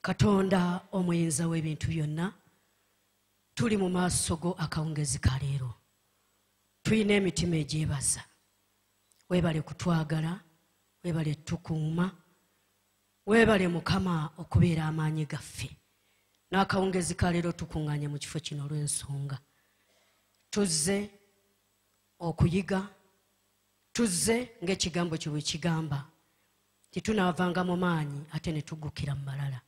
Katonda omuyinza w'ebintu byonna, tuli mu maaso go akawungezi ka leero. Tulina emitima egyebaza. Weebale kutwagala, weebale tukuuma, weebale Mukama okubeera amaanyi gaffe. N'akawungezi ka leero tukuŋŋaanye mu kifo kino olw'ensonga. Tuzze okuyiga, tuzze ng'ekigambo kye bwe kigamba. Titunaavanga mu maanyi ate ne tuggukira mu malala.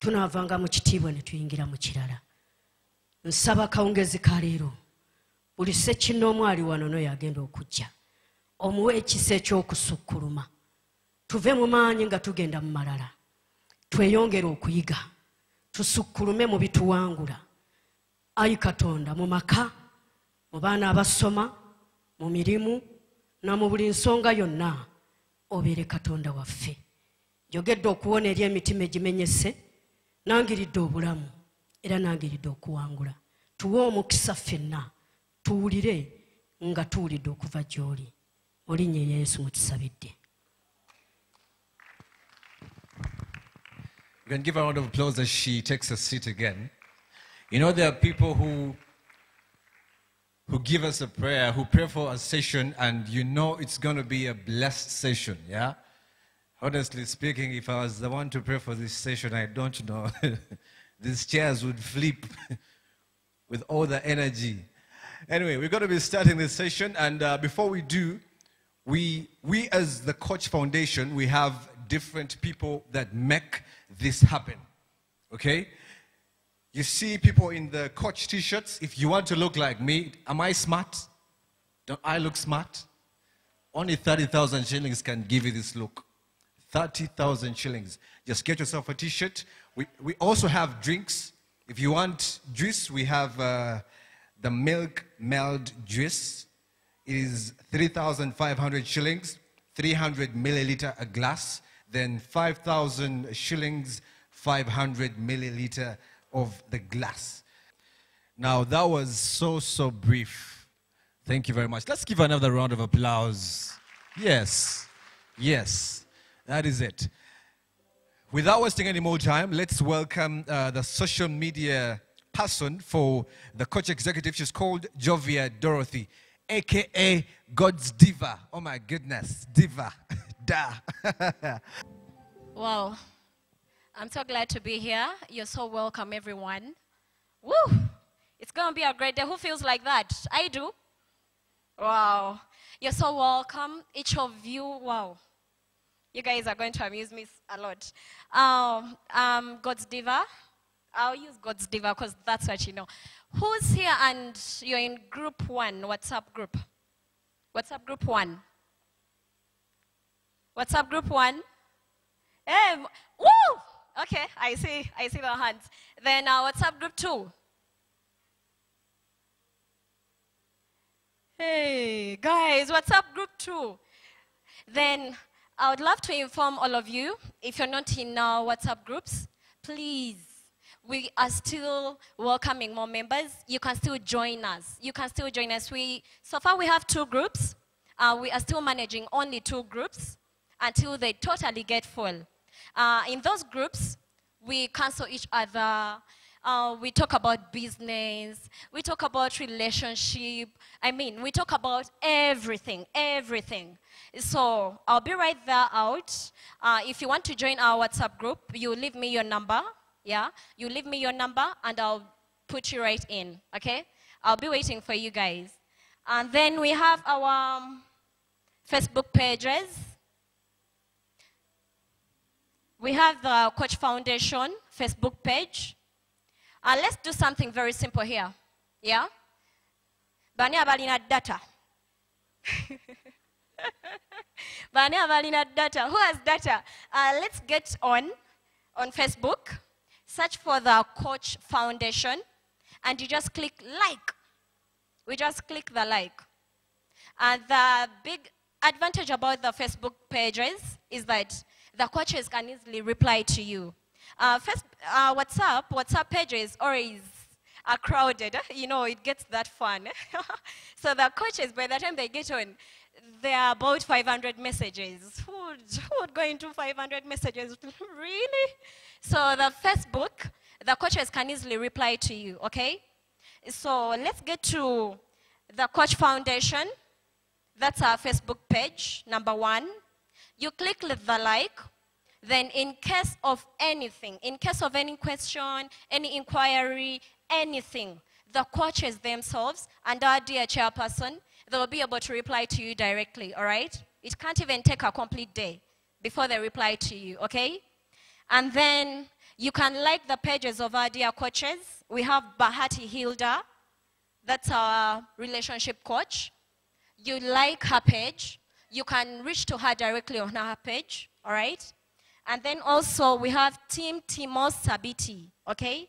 Tunaavanga mu kitiibwa ne tuyingira mu kirala. Nsaba akawungezi ka leero, buli ssekinnoomu ali wano n'oyo agenda okujja, omuwe ekisa eky'okusukkuluma. Tuve mu maanyi nga tugenda mu malala. Tweyongere okuyiga, tusukkulume mu bituwangula. Ayi Katonda, mu maka, mu baana abasoma, mu mirimu, na mu buli nsonga yonna, obeere Katonda waffe. Njogedde okuwona eri emitima egimenyese, nangiridde obulamu, era nangiridde okuwangula. Tuwe omukisa ffenna, tuwulire nga tuwulidde okuva gy'oli. Mu linnya erya Yesu mutusabidde. You can give her a round of applause as she takes a seat again. You know, there are people who give us a prayer, who pray for a session, and you know it's going to be a blessed session, yeah? Honestly speaking, if I was the one to pray for this session, I don't know. These chairs would flip with all the energy. Anyway, we're going to be starting this session, and before we do, we as the Coach Foundation, we have different people that make this happen, okay? You see people in the Coach t-shirts. If you want to look like me, am I smart? Don't I look smart? Only 30,000 shillings can give you this look. 30,000 shillings. Just get yourself a t-shirt. We also have drinks. If you want juice, we have the milk meld juice. It is 3,500 shillings, 300 milliliter a glass, then 5,000 shillings, 500 milliliter of the glass. Now, that was so brief. Thank you very much. Let's give another round of applause. Yes, yes, that is it. Without wasting any more time, let's welcome the social media person for the Coach Executive. She's called Jovia Dorothy, a.k.a. God's Diva. Oh my goodness, Diva. Da. Wow. I'm so glad to be here. You're so welcome, everyone. Woo! It's going to be a great day. Who feels like that? I do. Wow. You're so welcome. Each of you, wow. You guys are going to amuse me a lot. God's Diva. I'll use God's Diva because that's what you know. Who's here and you're in group 1, WhatsApp group? WhatsApp group 1. WhatsApp group 1? Hey, woo! Okay, I see the hands. Then WhatsApp group 2. Hey, guys, WhatsApp group 2. Then I would love to inform all of you, if you're not in our WhatsApp groups, please, we are still welcoming more members. You can still join us. You can still join us. So far we have 2 groups. We are still managing only 2 groups until they totally get full. In those groups, we counsel each other. We talk about business. We talk about relationship. I mean, we talk about everything, everything. So I'll be right there out. If you want to join our WhatsApp group, you leave me your number. Yeah, you leave me your number, and I'll put you right in. Okay? I'll be waiting for you guys. And then we have our Facebook pages. We have the Coach Foundation Facebook page. Let's do something very simple here. Yeah? Bani abalina data. Bani abalina data. Who has data? Let's get on Facebook. Search for the Coach Foundation. And you just click like. We just click the like. And the big advantage about the Facebook pages is that the coaches can easily reply to you. WhatsApp pages always are crowded. You know, it gets that fun. So the coaches, by the time they get on, there are about 500 messages. Who would go into 500 messages? Really? So the Facebook, the coaches can easily reply to you, okay? So let's get to the Coach Foundation. That's our Facebook page, number 1. You click the like. Then in case of anything, in case of any question, any inquiry, anything, the coaches themselves and our dear chairperson, they will be able to reply to you directly, all right? It can't even take a complete day before they reply to you, okay? And then you can like the pages of our dear coaches. We have Bahati Hilda. That's our relationship coach. You like her page. You can reach to her directly on her page, all right? And then also we have Team Timos Sabiti, okay?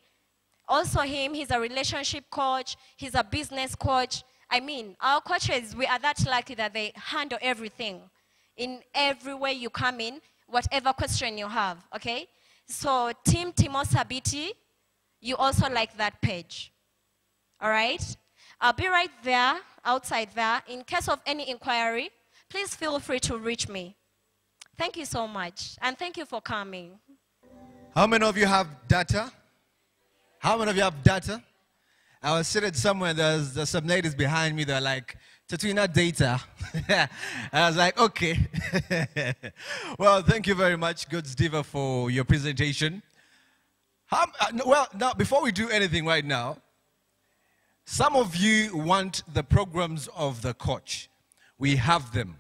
Also him, he's a relationship coach. He's a business coach. I mean, our coaches, we are that lucky that they handle everything. In every way you come in, whatever question you have, okay? So Team Timos Sabiti, you also like that page, all right? I'll be right there, outside there. In case of any inquiry, please feel free to reach me. Thank you so much, and thank you for coming. How many of you have data? How many of you have data? I was sitting somewhere, there's some ladies behind me, they're like, Tatuna data. I was like, okay. Well, thank you very much, Goods Diva, for your presentation. Well, now, before we do anything right now, some of you want the programs of the coach. We have them.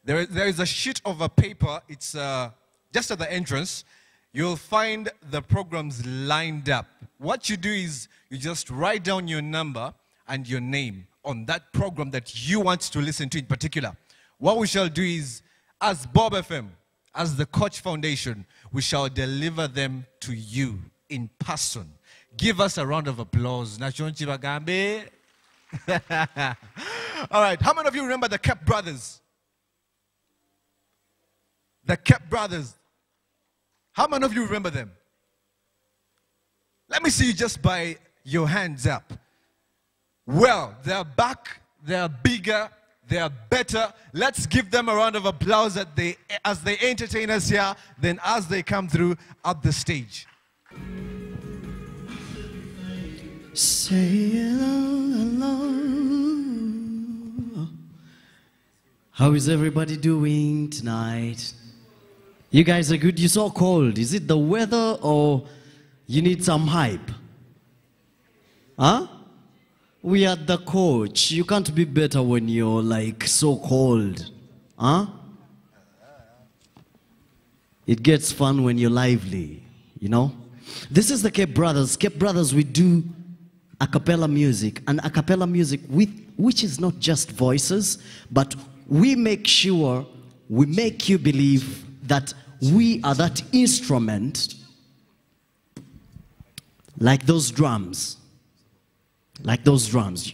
There is a sheet of a paper. It's just at the entrance. You'll find the programs lined up. What you do is you just write down your number and your name on that program that you want to listen to in particular. What we shall do is, as Bob FM, as the Coach Foundation, we shall deliver them to you in person. Give us a round of applause. All right, how many of you remember the Kep brothers? The Kep brothers. How many of you remember them? Let me see you just by your hands up. Well, they're back, they're bigger, they're better. Let's give them a round of applause as they entertain us here, then as they come through up the stage. Say hello. How is everybody doing tonight? You guys are good? You're so cold. Is it the weather or you need some hype? Huh? We are the coach. You can't be better when you're like so cold. Huh? It gets fun when you're lively, you know? This is the Cape Brothers. Cape Brothers, we do a cappella music. And a cappella music which is not just voices, but we make sure, we make you believe that we are that instrument, like those drums. Like those drums.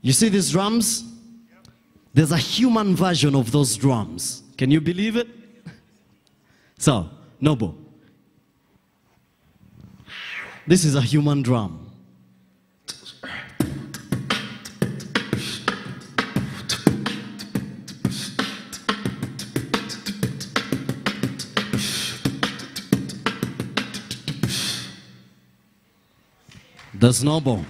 You see these drums? There's a human version of those drums. Can you believe it? So, Nobo. This is a human drum. There's Nobo.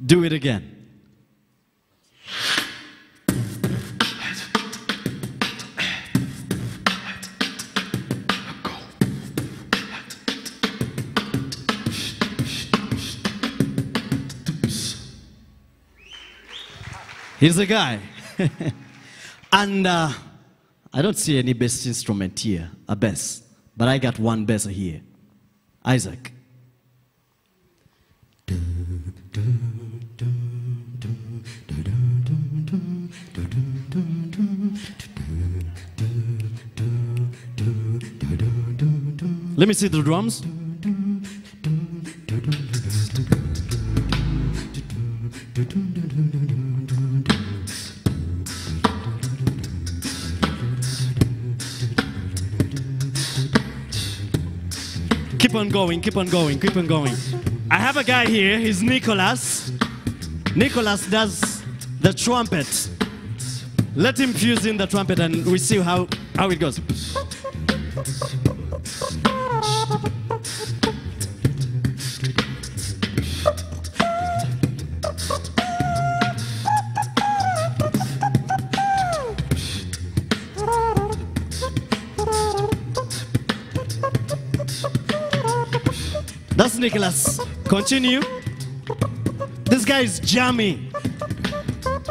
Do it again. Here's a guy. And I don't see any bass instrument here, a bass. But I got one bass here. Isaac. Let me see the drums. Keep on going, keep on going, keep on going. I have a guy here, he's Nicholas. Nicholas does the trumpet. Let him fuse in the trumpet and we see how it goes. That's Nicholas. Continue. This guy is Jamie.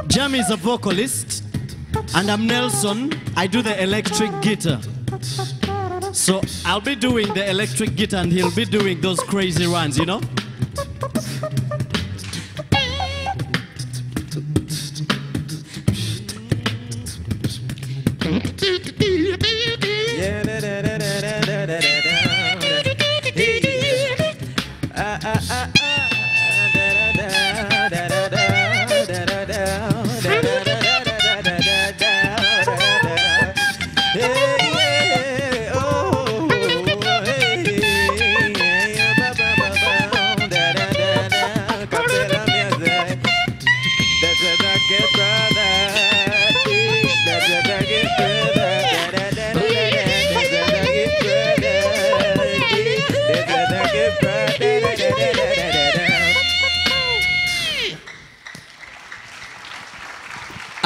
Jamie is a vocalist. And I'm Nelson. I do the electric guitar. So I'll be doing the electric guitar and he'll be doing those crazy runs, you know?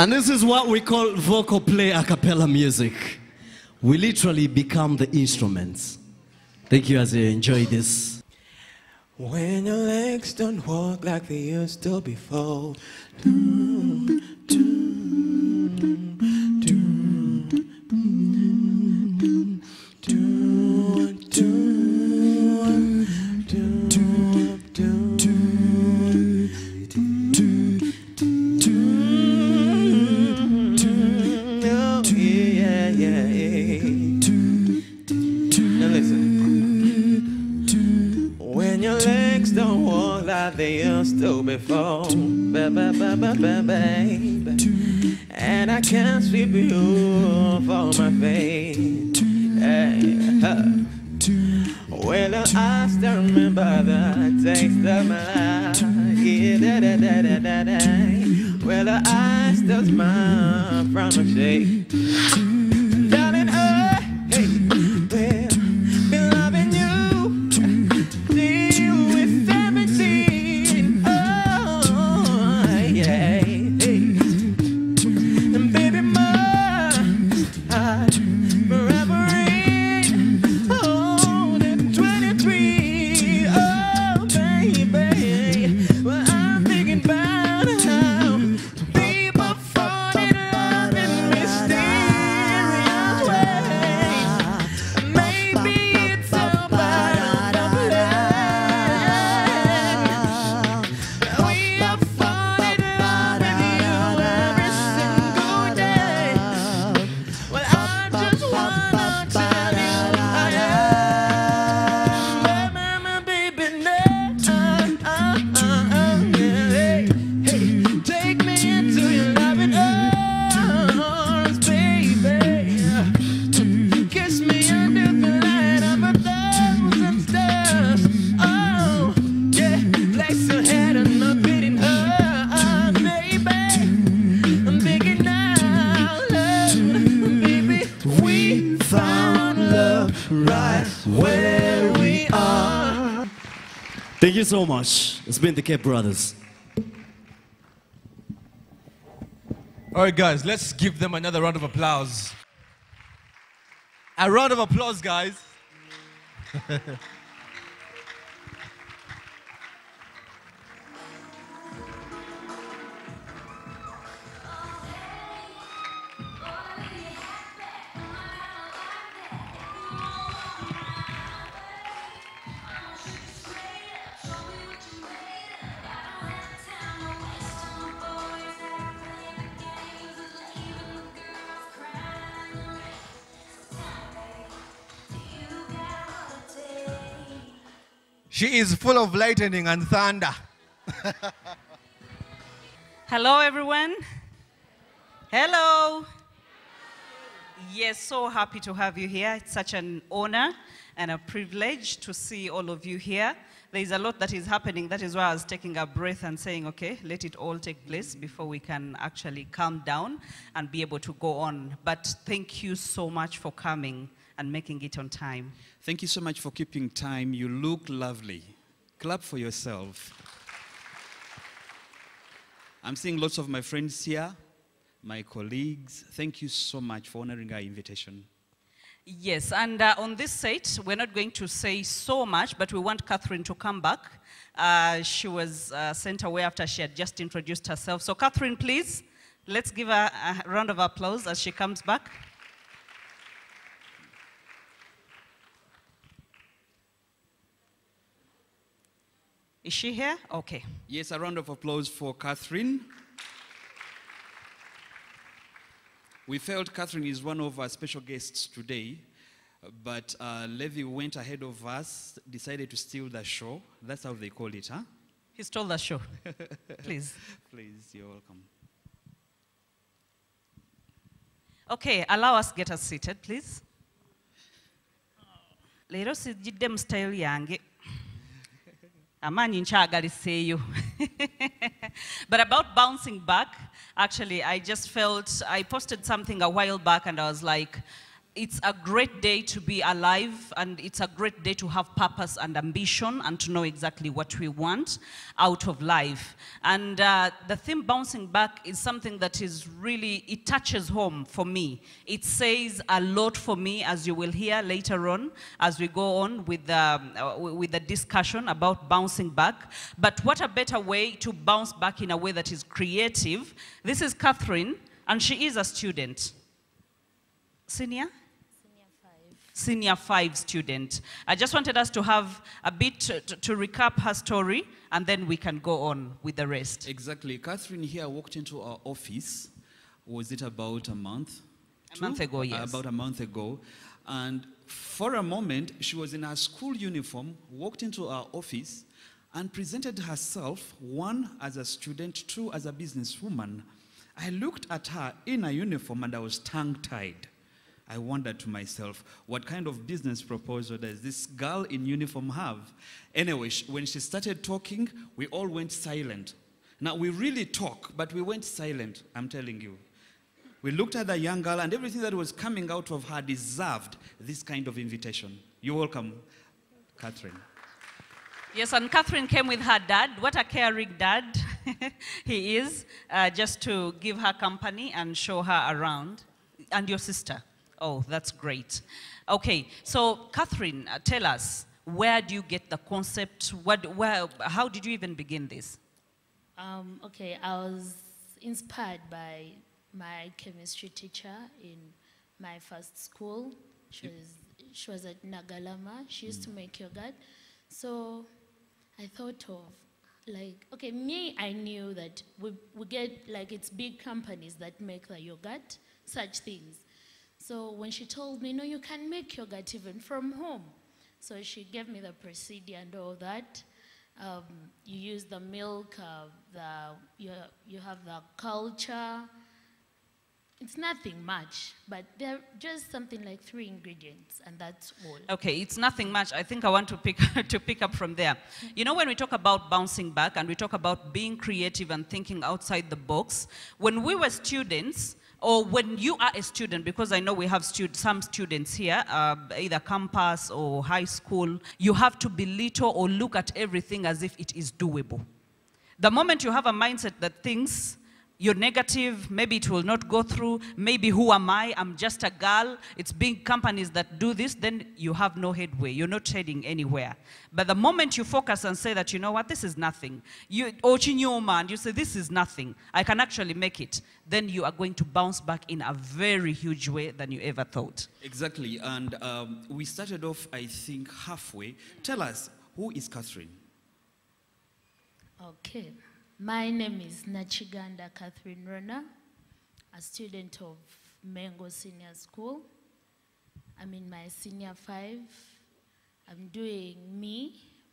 And this is what we call vocal play a cappella music. We literally become the instruments. Thank you as you enjoy this. When your legs don't walk like they used to before. They used to before, baby, and I can't sweep you for my face. Well, I still remember the taste of my life. Well, I still smile from my shade. Darling, hey, well, been loving you till we're 17. Oh, yeah, hey. And baby, my heart forever in. Oh, the 23. Oh, baby. Well, I'm thinking about how people fall in love in mysterious ways. Maybe it's a part of love. We are falling in love with you every single day. Well, I just wanna tell you I am my baby now. Hey, take me into your loving arms, baby. Kiss me under the light of 1,000 stars. Oh, yeah, place your head on my beating heart, baby. I'm thinking now, love, baby, we found love right where we are. Thank you so much. It's been the Cape Brothers. All right, guys, let's give them another round of applause. A round of applause, guys. She is full of lightning and thunder. Hello, everyone. Hello. Yes, so happy to have you here. It's such an honor and a privilege to see all of you here. there's a lot that is happening. That is why I was taking a breath and saying, okay, let it all take place before we can actually calm down and be able to go on. But thank you so much for coming and making it on time. Thank you so much for keeping time. You look lovely. Clap for yourself. I'm seeing lots of my friends here, my colleagues. Thank you so much for honoring our invitation. Yes, and on this set, we're not going to say so much, but we want Catherine to come back. She was sent away after she had just introduced herself. So Catherine, please, let's give her a round of applause as she comes back. Is she here? Okay. Yes, a round of applause for Catherine. We felt Catherine is one of our special guests today, but Levi went ahead of us, decided to steal the show. That's how they call it, huh? He stole the show. Please. Please, you're welcome. Okay, allow us get us seated, please. Leero sijjidde mu style yange. Amaanyi nkyagaliseeyo. But about bouncing back, actually, I just felt, I posted something a while back and I was like, it's a great day to be alive, and it's a great day to have purpose and ambition and to know exactly what we want out of life. And the theme bouncing back is something that is really, it touches home for me. It says a lot for me, as you will hear later on as we go on with the discussion about bouncing back. But what a better way to bounce back in a way that is creative. This is Catherine, and she is a student. Senior? Senior 5 student. I just wanted us to have a bit to recap her story, and then we can go on with the rest. Exactly. Catherine here walked into our office, was it about a month? A month ago, yes. About a month ago. And for a moment, she was in her school uniform, walked into our office, and presented herself, one, as a student, two, as a businesswoman. I looked at her in a uniform, and I was tongue-tied. I wondered to myself, what kind of business proposal does this girl in uniform have? Anyway, when she started talking, we all went silent. Now, we really talk, but we went silent, I'm telling you. We looked at the young girl, and everything that was coming out of her deserved this kind of invitation. You're welcome, Catherine. Yes, and Catherine came with her dad. What a caring dad he is, just to give her company and show her around. And your sister. Oh, that's great. Okay, so Catherine, tell us, where do you get the concept? How did you even begin this? Okay, I was inspired by my chemistry teacher in my first school. She was at Nagalama. She used to make yogurt. So I thought of, like, okay, I knew that we get, like, it's big companies that make the yogurt, such things. So when she told me, no, you can make yogurt even from home. So she gave me the procedure and all that. You use the milk, you have the culture. It's nothing much, but they're just something like 3 ingredients, and that's all. Okay, it's nothing much. I think I want to pick up from there. You know, when we talk about bouncing back and we talk about being creative and thinking outside the box, when we were students, or when you are a student, because I know we have some students here, either campus or high school, you have to belittle or look at everything as if it is doable. The moment you have a mindset that thinks you're negative, maybe it will not go through, maybe who am I, I'm just a girl, it's big companies that do this, then you have no headway, you're not heading anywhere. But the moment you focus and say that, you know what, this is nothing, you say this is nothing, I can actually make it, then you are going to bounce back in a very huge way than you ever thought. Exactly, and we started off, I think, halfway. Tell us, who is Catherine? Okay. My name is Nachiganda Catherine Rona, a student of Mengo Senior School. I'm in my senior 5. I'm doing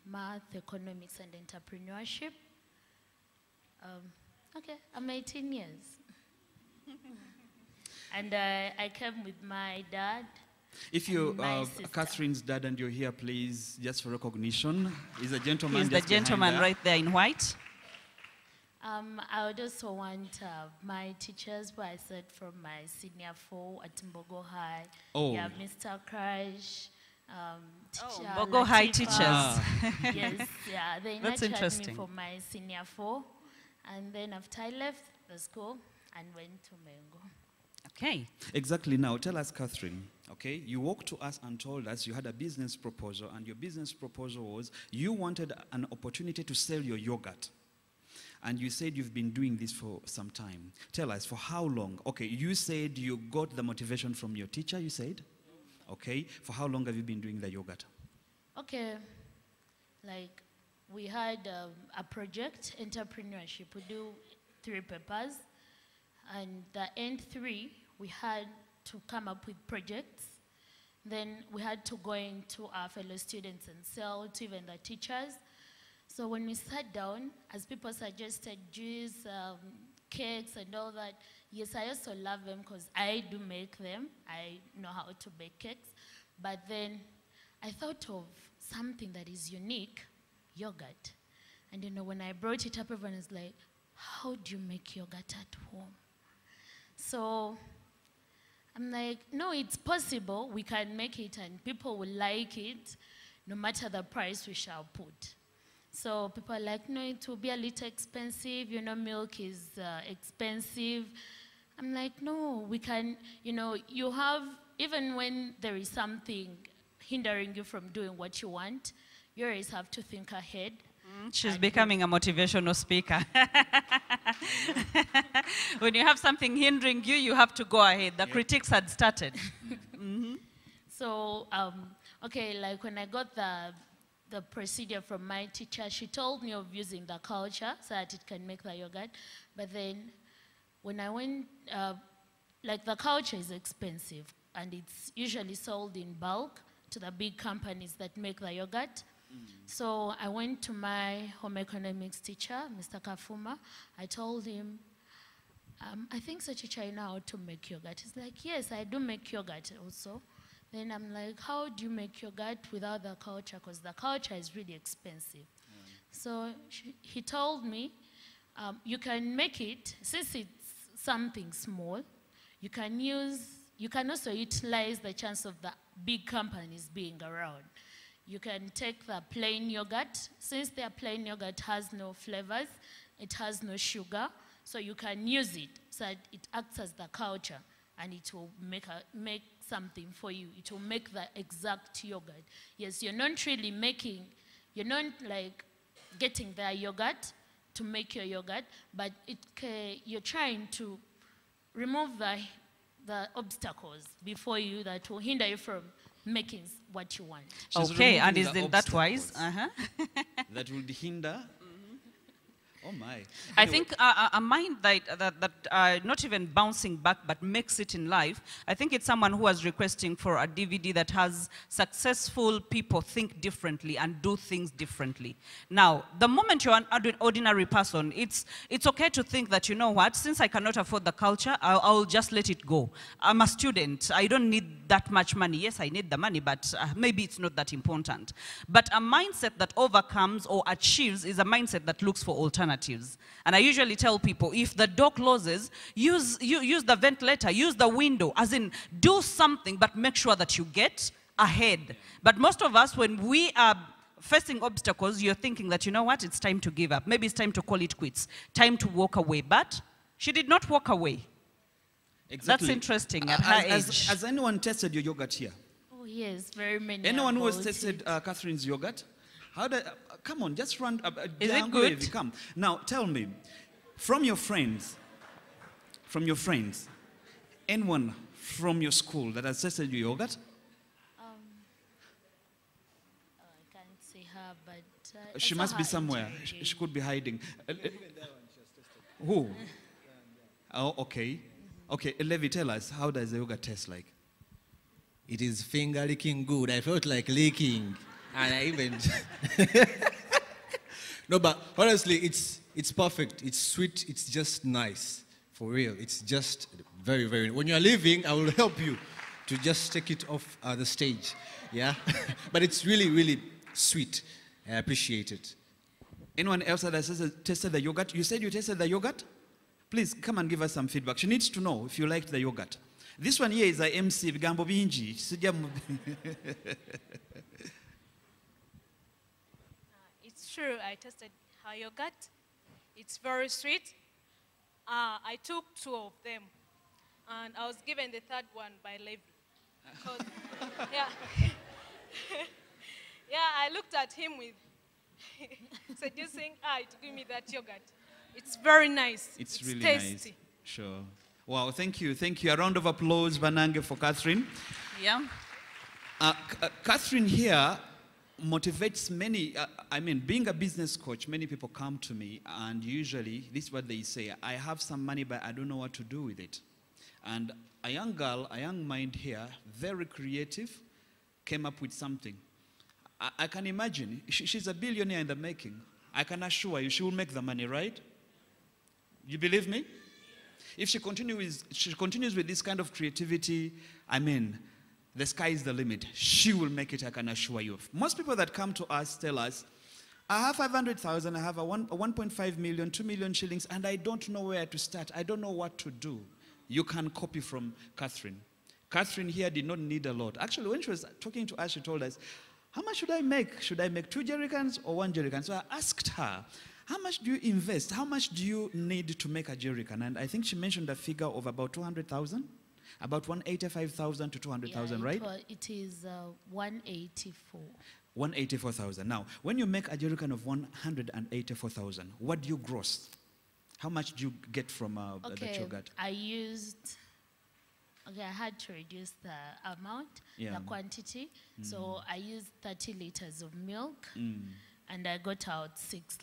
math, economics, and entrepreneurship. Okay, I'm 18 years. And I came with my dad. If you, my sister. Catherine's dad, and you're here, please, just for recognition, is a gentleman. He's the just behind gentleman there. right there in white. I would also want my teachers who I said from my senior 4 at Mbogo High. Oh. Yeah, Mr. Crash, teacher Mbogo High Latifa. teachers. Yes, yeah. They That's nurtured me interesting. for my senior 4. And then after I left the school and went to Mengo. Okay. Exactly. Now, tell us, Catherine, okay, you walked to us and told us you had a business proposal, and your business proposal was you wanted an opportunity to sell your yogurt. And you said you've been doing this for some time. Tell us, for how long? Okay, you said you got the motivation from your teacher, you said? Okay, for how long have you been doing the yogurt? Okay, like we had a project, entrepreneurship. We do 3 papers, and the end 3, we had to come up with projects. Then we had to go into our fellow students and sell to even the teachers. So when we sat down, as people suggested juice, cakes and all that, yes, I also love them because I do make them. I know how to bake cakes. But then I thought of something that is unique, yogurt. And you know, when I brought it up, everyone is like, how do you make yogurt at home? So I'm like, no, it's possible. We can make it and people will like it no matter the price we shall put. So people are like, no, it will be a little expensive. You know, milk is expensive. I'm like, no, we can, you know, you have, even when there is something hindering you from doing what you want, you always have to think ahead. She's becoming a motivational speaker. When you have something hindering you, you have to go ahead. The critics had started. So, okay, like when I got the procedure from my teacher, she told me of using the culture so that it can make the yogurt. But then when I went, like the culture is expensive and it's usually sold in bulk to the big companies that make the yogurt. So I went to my home economics teacher, Mr. Kafuma. I told him, I think so, teacher, I know how to make yogurt. He's like, yes, I do make yogurt also. Then I'm like, how do you make yogurt without the culture? Because the culture is really expensive. So he told me, you can make it, since it's something small, you can also utilize the chance of the big companies being around. You can take the plain yogurt, since their plain yogurt has no flavors, it has no sugar, so you can use it so that it acts as the culture and it will make something for you. It will make the exact yogurt. Yes, you're not really making, you're not like getting the yogurt to make your yogurt, but you're trying to remove the obstacles before you that will hinder you from making what you want. She's Okay, and removing is the in that wise? obstacles that would hinder. Oh my. I think a mind that not even bouncing back but makes it in life, I think it's someone who was requesting for a DVD that has successful people think differently and do things differently. Now, the moment you're an ordinary person, it's okay to think that, you know what, since I cannot afford the culture, I'll just let it go. I'm a student. I don't need that much money. Yes, I need the money, but maybe it's not that important. But a mindset that overcomes or achieves is a mindset that looks for alternatives. And I usually tell people, if the door closes, use the ventilator, use the window, as in do something, but make sure that you get ahead. But most of us, when we are facing obstacles, you're thinking that, you know what, it's time to give up. Maybe it's time to call it quits, time to walk away. But she did not walk away. Exactly. That's interesting at her age. Has anyone tested your yogurt here? Oh yes, very many. Anyone who has about tested it. Catherine's yogurt? Come on, just run. Is it If good? you come. Now, tell me, from your friends, anyone from your school that has tested your yogurt? I can't see her, but She I saw must be her somewhere. interview. She could be hiding. Who? Oh, okay. Okay, Levi, tell us, how does the yogurt taste like? It is finger licking good. I felt like licking. And I even... No, but honestly, it's perfect. It's sweet. It's just nice. For real. It's just very, very... When you're leaving, I will help you. to just take it off the stage. Yeah? But it's really, really sweet. I appreciate it. Anyone else that has tasted the yogurt? You said you tasted the yogurt? Please come and give us some feedback. She needs to know if you liked the yogurt. This one here is a MC, Bigambo Binji. It's true, I tasted her yogurt. It's very sweet. I took 2 of them, and I was given the 3rd one by Levi. Yeah. Yeah, I looked at him with seducing eye to give me that yogurt. It's very nice. It's really tasty. nice. Sure. Wow, thank you. Thank you. A round of applause, Banange, for Catherine. Yeah. Catherine here motivates many. Being a business coach, many people come to me, and usually this is what they say: I have some money, but I don't know what to do with it. And a young girl, a young mind here, very creative, came up with something. I can imagine. She's a billionaire in the making. I can assure you, she will make the money, right? You believe me? If she continues with this kind of creativity, the sky is the limit. She will make it, I can assure you. Most people that come to us tell us, I have 500,000, I have a 1.5 million, 2 million shillings, and I don't know where to start. I don't know what to do. You can copy from Catherine. Catherine here did not need a lot. Actually, when she was talking to us, she told us, how much should I make? Should I make 2 jerrycans or 1 jerrycan? So I asked her, how much do you invest? How much do you need to make a jerrycan? And I think she mentioned a figure of about 200,000, about 185,000 to 200,000, right? It is 184. 184,000. Now, when you make a jerrycan of 184,000, what do you gross? How much do you get from the yogurt? I had to reduce the amount, the quantity. So I used 30 liters of milk, and I got out 6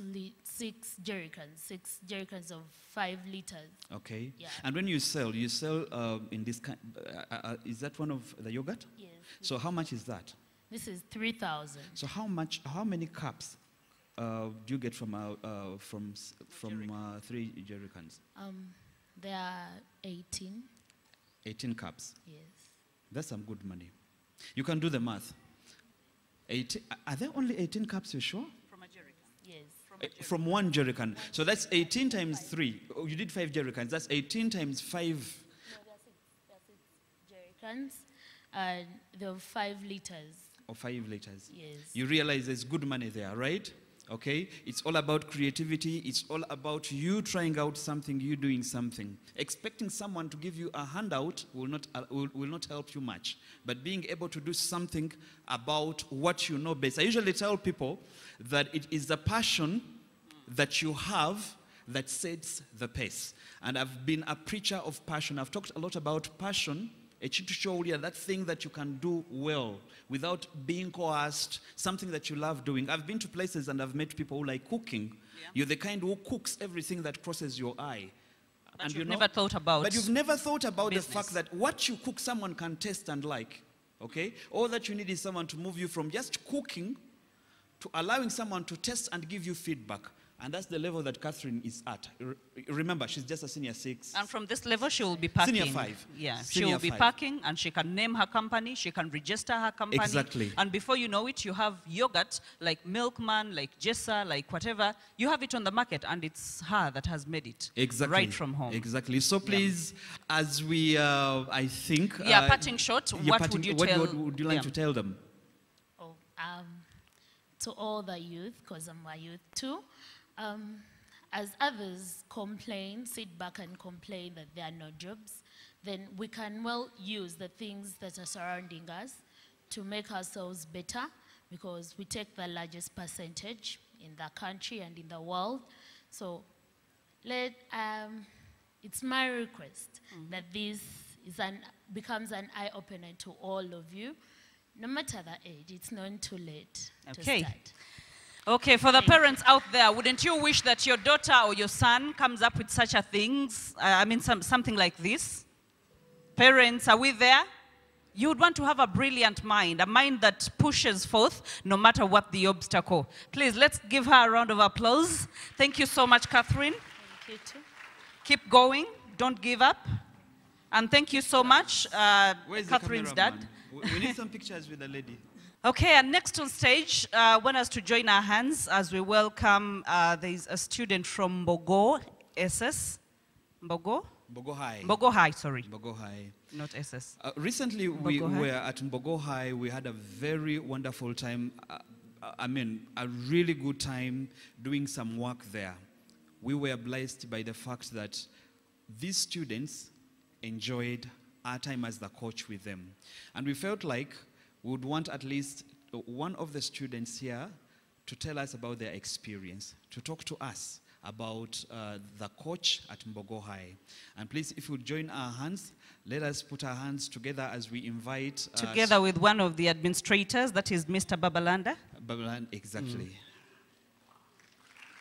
jerrycans of 5 liters. Okay. Yeah. And when you sell in this kind, is that one of the yogurt? Yes. So how much is that? This is 3,000. So how many cups do you get from 3 jerrycans? There are 18. 18 cups. Yes. That's some good money. You can do the math. Are there only 18 cups, you sure? From a jerrycan. Yes. From 1 jerrycan. So that's 18 times 3. Oh, you did 5 jerrycans. That's 18 times 5. No, that's 6 jerrycans. And there are 5 liters. Or 5 liters. Yes. You realize there's good money there, right? Okay? It's all about creativity. It's all about you trying out something, you doing something. Expecting someone to give you a handout will not help you much. But being able to do something about what you know best. I usually tell people that it is the passion that you have that sets the pace. And I've been a preacher of passion. I've talked a lot about passion. That thing that you can do well without being coerced, something that you love doing. I've been to places and I've met people who like cooking. Yeah. You're the kind who cooks everything that crosses your eye. But you've never thought about But you've never thought about business. The fact that what you cook, someone can taste and like. Okay? All that you need is someone to move you from just cooking to allowing someone to taste and give you feedback. And that's the level that Catherine is at. Remember, she's just a senior 6. And from this level, she will be packing. Senior 5. Yeah, Senior she will be 5. packing, and she can name her company, she can register her company. Exactly. And before you know it, you have yogurt, like Milkman, like Jessa, like whatever. You have it on the market, and it's her that has made it. Exactly. Right from home. Exactly. So please, as we, I think... parting shot, what would you tell... What would you like to tell them? To all the youth, because I'm a youth too, as others sit back and complain that there are no jobs, then we can well use the things that are surrounding us to make ourselves better, because we take the largest percentage in the country and in the world. So it's my request that this becomes an eye-opener to all of you. No matter the age, it's not too late to start. Okay, for the parents out there, wouldn't you wish that your daughter or your son comes up with such a things? Something like this? Parents, are we there? You would want to have a brilliant mind, a mind that pushes forth no matter what the obstacle. Please, let's give her a round of applause. Thank you so much, Catherine. Thank you too. Keep going. Don't give up. And thank you so much, Where's Catherine's the dad. cameraman? We need some pictures with the lady. Okay, and next on stage, I want us to join our hands as we welcome, there's a student from Mbogo, SS. Mbogo? Mbogo High. Mbogo High, sorry. Mbogo High. Not SS. Recently, we Mbogo High. were at Mbogo High. We had a very wonderful time. A really good time doing some work there. We were blessed by the fact that these students enjoyed our time as the coach with them. And we felt like we would want at least one of the students here to tell us about their experience, to talk to us about the coach at Mbogo High. And please, if you join our hands, let us put our hands together as we invite... Together with one of the administrators, that is Mr. Babalanda. Babalanda, exactly.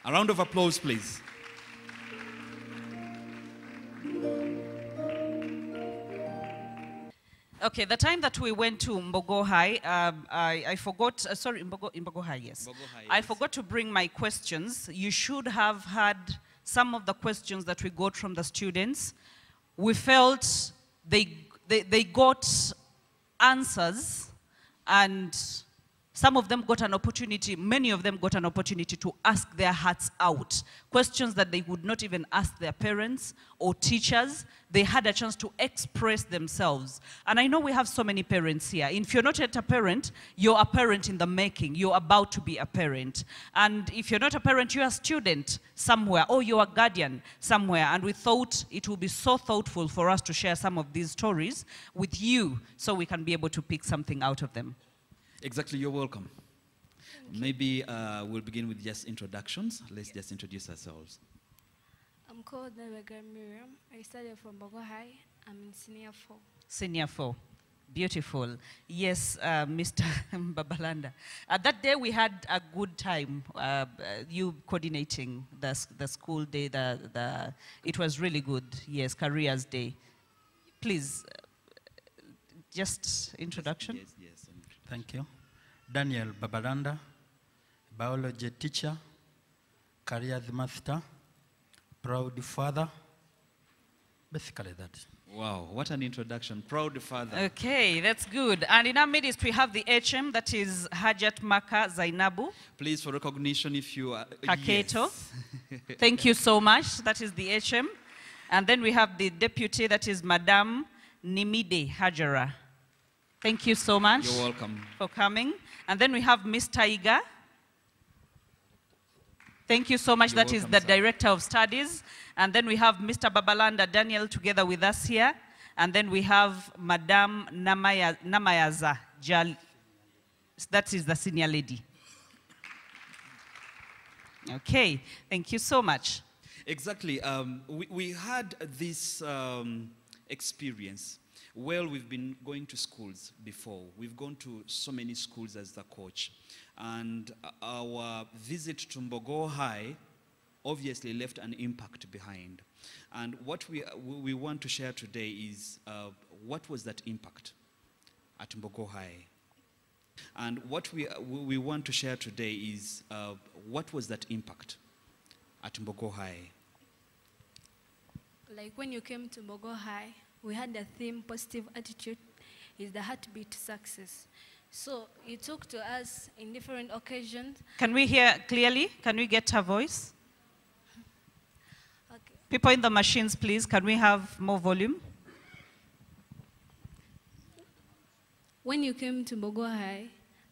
A round of applause, please. Okay, the time that we went to Mbogo High, I forgot, sorry, Mbogo High, yes. Mbogo High, I yes. forgot to bring my questions. You should have had some of the questions that we got from the students. We felt they got answers, and some of them got an opportunity, many of them got an opportunity to ask their hearts out. Questions that they would not even ask their parents or teachers. They had a chance to express themselves. And I know we have so many parents here. If you're not yet a parent, you're a parent in the making. You're about to be a parent. And if you're not a parent, you're a student somewhere, or you're a guardian somewhere. And we thought it would be so thoughtful for us to share some of these stories with you so we can be able to pick something out of them. Exactly, you're welcome. Maybe we'll begin with just introductions. Let's just introduce ourselves. I'm called Nalega Miriam. I studied from Mbogo High. I'm in senior 4. Senior 4. Beautiful. Yes, Mr. Babalanda. That day we had a good time, you coordinating the school day. It was really good. Yes, Careers Day. Please, just introduction. Yes, yes. Thank you. Daniel Babalanda, biology teacher, careers master, proud father. Basically that. Wow, what an introduction. Proud father. Okay, that's good. And in our midst, we have the HM, that is Hajat Maka Zainabu. Please, for recognition, if you are... Kaketo. Yes. Thank you so much. That is the HM. And then we have the deputy, that is Madame Nimide Hajara. Thank you so much. You're welcome. For coming. And then we have Ms. Taiga. Thank you so much. You're That is welcome, the sir. Director of Studies. And then we have Mr. Babalanda Daniel together with us here. And then we have Madame Namayaza Jal. That is the senior lady. Okay. Thank you so much. Exactly. We had this experience. Well, we've been going to schools before. We've gone to so many schools as the coach. And our visit to Mbogo High obviously left an impact behind. And what we want to share today is what was that impact at Mbogo High? And what we want to share today is what was that impact at Mbogo High? Like when you came to Mbogo High, we had the theme, positive attitude is the heartbeat to success. So you talked to us in different occasions. Can we hear clearly? Can we get her voice? Okay. People in the machines, please. Can we have more volume? When you came to Mbogo High,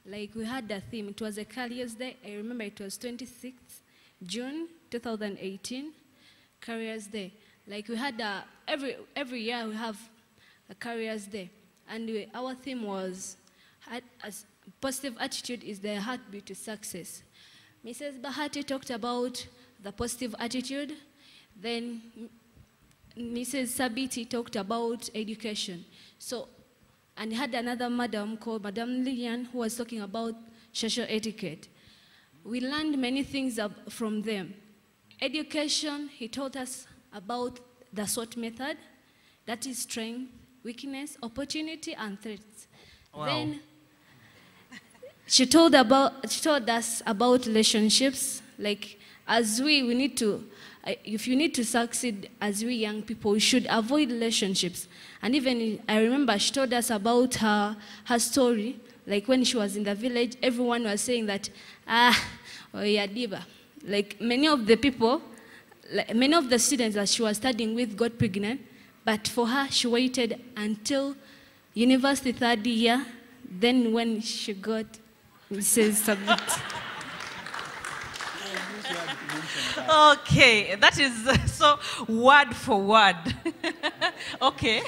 like we had the theme, it was a Careers Day. I remember it was 26th June 2018, Careers Day. Like we had every year we have a Careers Day, and our theme was positive attitude is the heartbeat to success. Mrs. Bahati talked about the positive attitude, then Mrs. Sabiti talked about education. So, and had another madam called Madam Lillian who was talking about social etiquette. We learned many things from them. Education, he taught us about the SWOT method, that is strength, weakness, opportunity, and threats. Wow. Then she told us about relationships, like as we need to if you need to succeed as we young people, we should avoid relationships. And even I remember she told us about her story. Like when she was in the village, everyone was saying that, oh yeah, diva. Like many of the people, many of the students that she was studying with got pregnant, but for her, she waited until university third year. Then when she got Mrs. Sabiti. Okay, that is so word for word. Okay.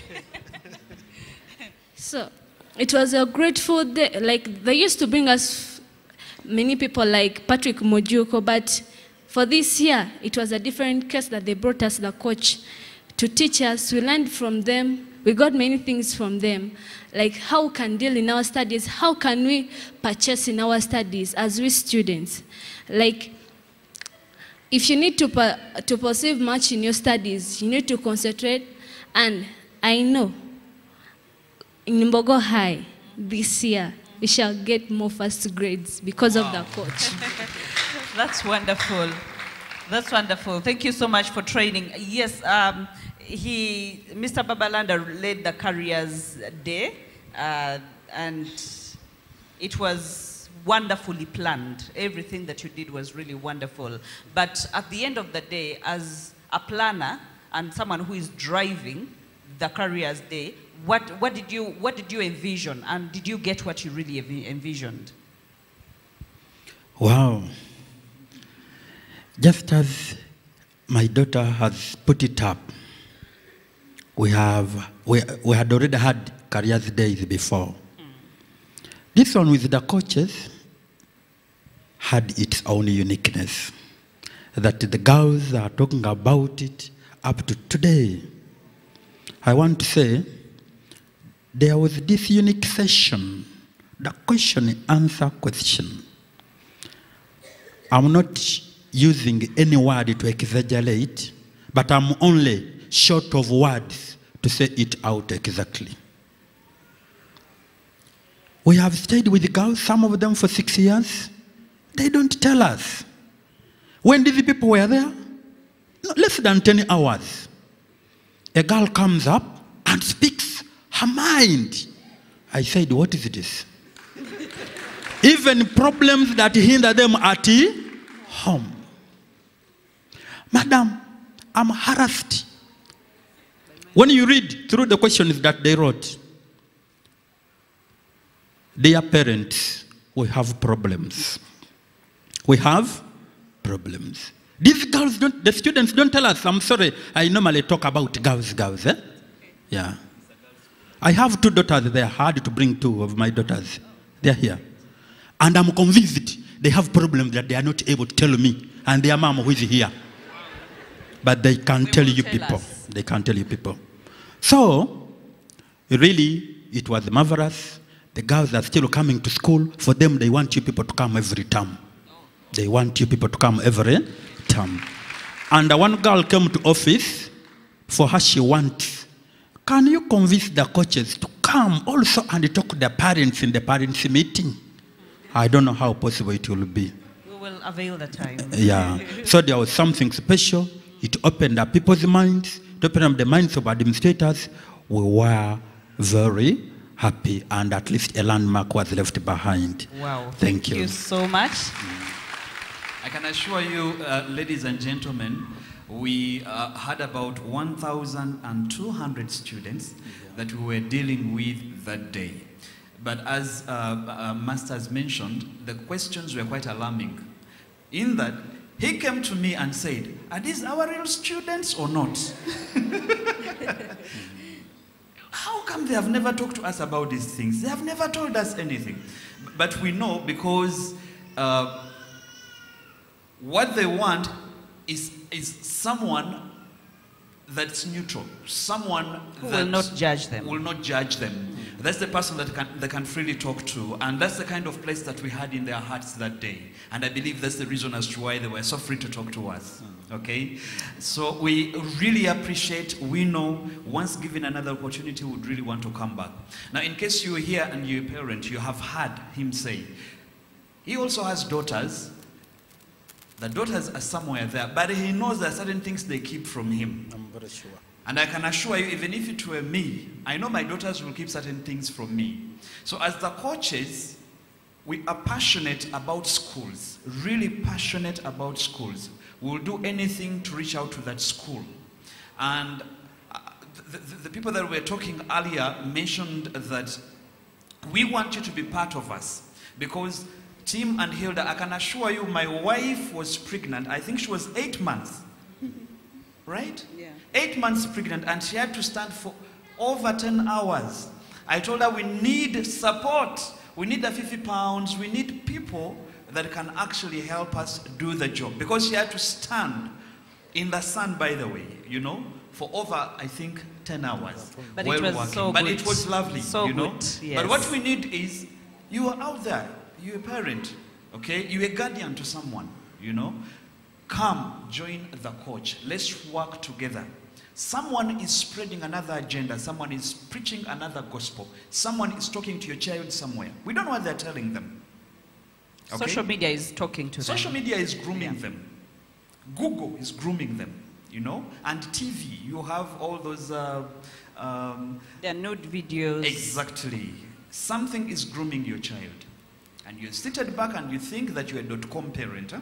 So it was a grateful day. Like they used to bring us many people like Patrick Mojuko, but for this year, it was a different case that they brought us the coach to teach us. We learned from them. We got many things from them, like how we can deal in our studies, how can we purchase in our studies as we students. Like, if you need to perceive much in your studies, you need to concentrate. And I know in Mbogo High this year, we shall get more first grades because of the coach. That's wonderful. That's wonderful. Thank you so much for training. Yes, Mr. Babalanda led the Careers Day, and it was wonderfully planned. Everything that you did was really wonderful. But at the end of the day, as a planner and someone who is driving the Careers Day, what did you envision, and did you get what you really envisioned? Wow. Just as my daughter has put it up, we had already had Careers Days before. This one with the coaches had its own uniqueness, that the girls are talking about it up to today. I want to say there was this unique session, the question and answer question. I'm not using any word to exaggerate, but I'm only short of words to say it out exactly. We have stayed with the girls, some of them for 6 years. They don't tell us. When these people were there, less than 10 hours, a girl comes up and speaks her mind. I said, what is this? Even problems that hinder them at home. Madam, I'm harassed. When you read through the questions that they wrote, dear parents, we have problems. We have problems. These girls don't, the students don't tell us. I'm sorry, I normally talk about girls, eh? Yeah. I have 2 daughters. They are hard to bring 2 of my daughters. They're here. And I'm convinced they have problems that they are not able to tell me and their mom who is here. But they can't tell you people. They can't tell you people. So, really, it was marvelous. The girls are still coming to school. For them, they want you people to come every term. They want you people to come every term. And one girl came to office. For her, she wants, can you convince the coaches to come also and talk to the parents in the parents' meeting? I don't know how possible it will be. We will avail the time. Yeah. So there was something special. It opened up people's minds. It opened up the minds of administrators. We were very happy, and at least a landmark was left behind. Wow. Thank you. Thank you so much. I can assure you, ladies and gentlemen, we had about 1,200 students that we were dealing with that day. But as Masters mentioned, the questions were quite alarming. In that, he came to me and said, are these our real students or not? How come they have never talked to us about these things? They have never told us anything. But we know because what they want is someone that's neutral, someone who that will not judge them. Will not judge them. That's the person that they can freely talk to, and that's the kind of place that we had in their hearts that day. And I believe that's the reason as to why they were so free to talk to us. Okay, so we really appreciate. We know once given another opportunity, we would really want to come back. Now, in case you're here and you're a parent, you have heard him say he also has daughters The daughters are somewhere there, but he knows there are certain things they keep from him. I'm very sure. And I can assure you, even if it were me, I know my daughters will keep certain things from me. So as the coaches, we are passionate about schools, really passionate about schools. We'll do anything to reach out to that school. And the people that were talking earlier mentioned that we want you to be part of us. Because Tim and Hilda, I can assure you, my wife was pregnant. I think she was 8 months. Right? Yeah. 8 months pregnant, and she had to stand for over 10 hours. I told her we need support. We need the 50 pounds. We need people that can actually help us do the job. Because she had to stand in the sun, by the way, you know, for over, I think, 10 hours. But it was working. so But good. it was lovely, So you know. good, yes. But what we need is, you are out there. You're a parent, okay? You're a guardian to someone, you know. Come, join the coach. Let's work together. Someone is spreading another agenda. Someone is preaching another gospel. Someone is talking to your child somewhere. We don't know what they're telling them. Okay? Social media is talking to them. Social media is grooming them. Google is grooming them, you know. And TV, you have all those... There are nude videos. Exactly. Something is grooming your child. And you're seated back and you think that you're a .com parent. Huh?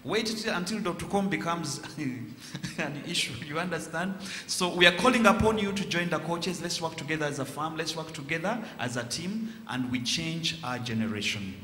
Wait until .com becomes an issue, you understand? So we are calling upon you to join the coaches. Let's work together as a firm. Let's work together as a team, and we change our generation.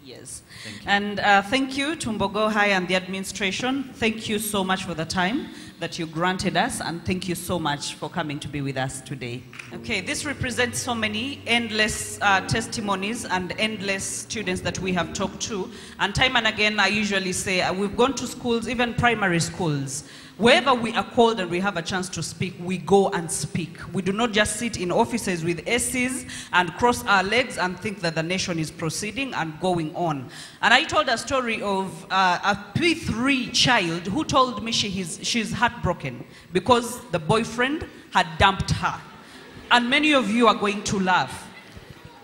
Yes. Thank you. And thank you to Mbogo High and the administration. Thank you so much for the time that you granted us, and thank you so much for coming to be with us today. Okay, this represents so many endless testimonies and endless students that we have talked to. And time and again, I usually say, we've gone to schools, even primary schools. Wherever we are called and we have a chance to speak, we go and speak. We do not just sit in offices with ACs and cross our legs and think that the nation is proceeding and going on. And I told a story of a P3 child who told me she's heartbroken because the boyfriend had dumped her. And many of you are going to laugh.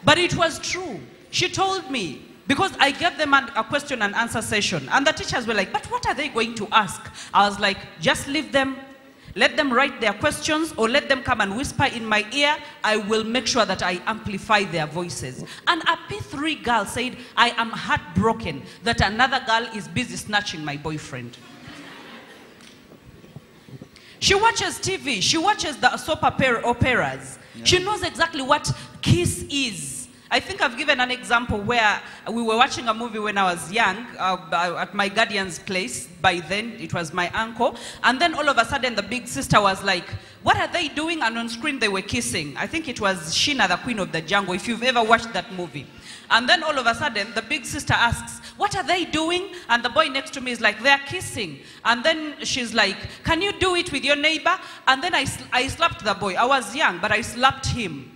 But it was true. She told me, because I gave them a question and answer session. And the teachers were like, but what are they going to ask? I was like, just leave them. Let them write their questions, or let them come and whisper in my ear. I will make sure that I amplify their voices. And a P3 girl said, I am heartbroken that another girl is busy snatching my boyfriend. She watches TV. She watches the soap operas. Yeah. She knows exactly what kiss is. I think I've given an example where we were watching a movie when I was young at my guardian's place. By then, it was my uncle. And then all of a sudden, the big sister was like, what are they doing? And on screen, they were kissing. I think it was Sheena, the Queen of the Jungle, if you've ever watched that movie. And then all of a sudden, the big sister asks, what are they doing? And the boy next to me is like, they're kissing. And then she's like, can you do it with your neighbor? And then I slapped the boy. I was young, but I slapped him.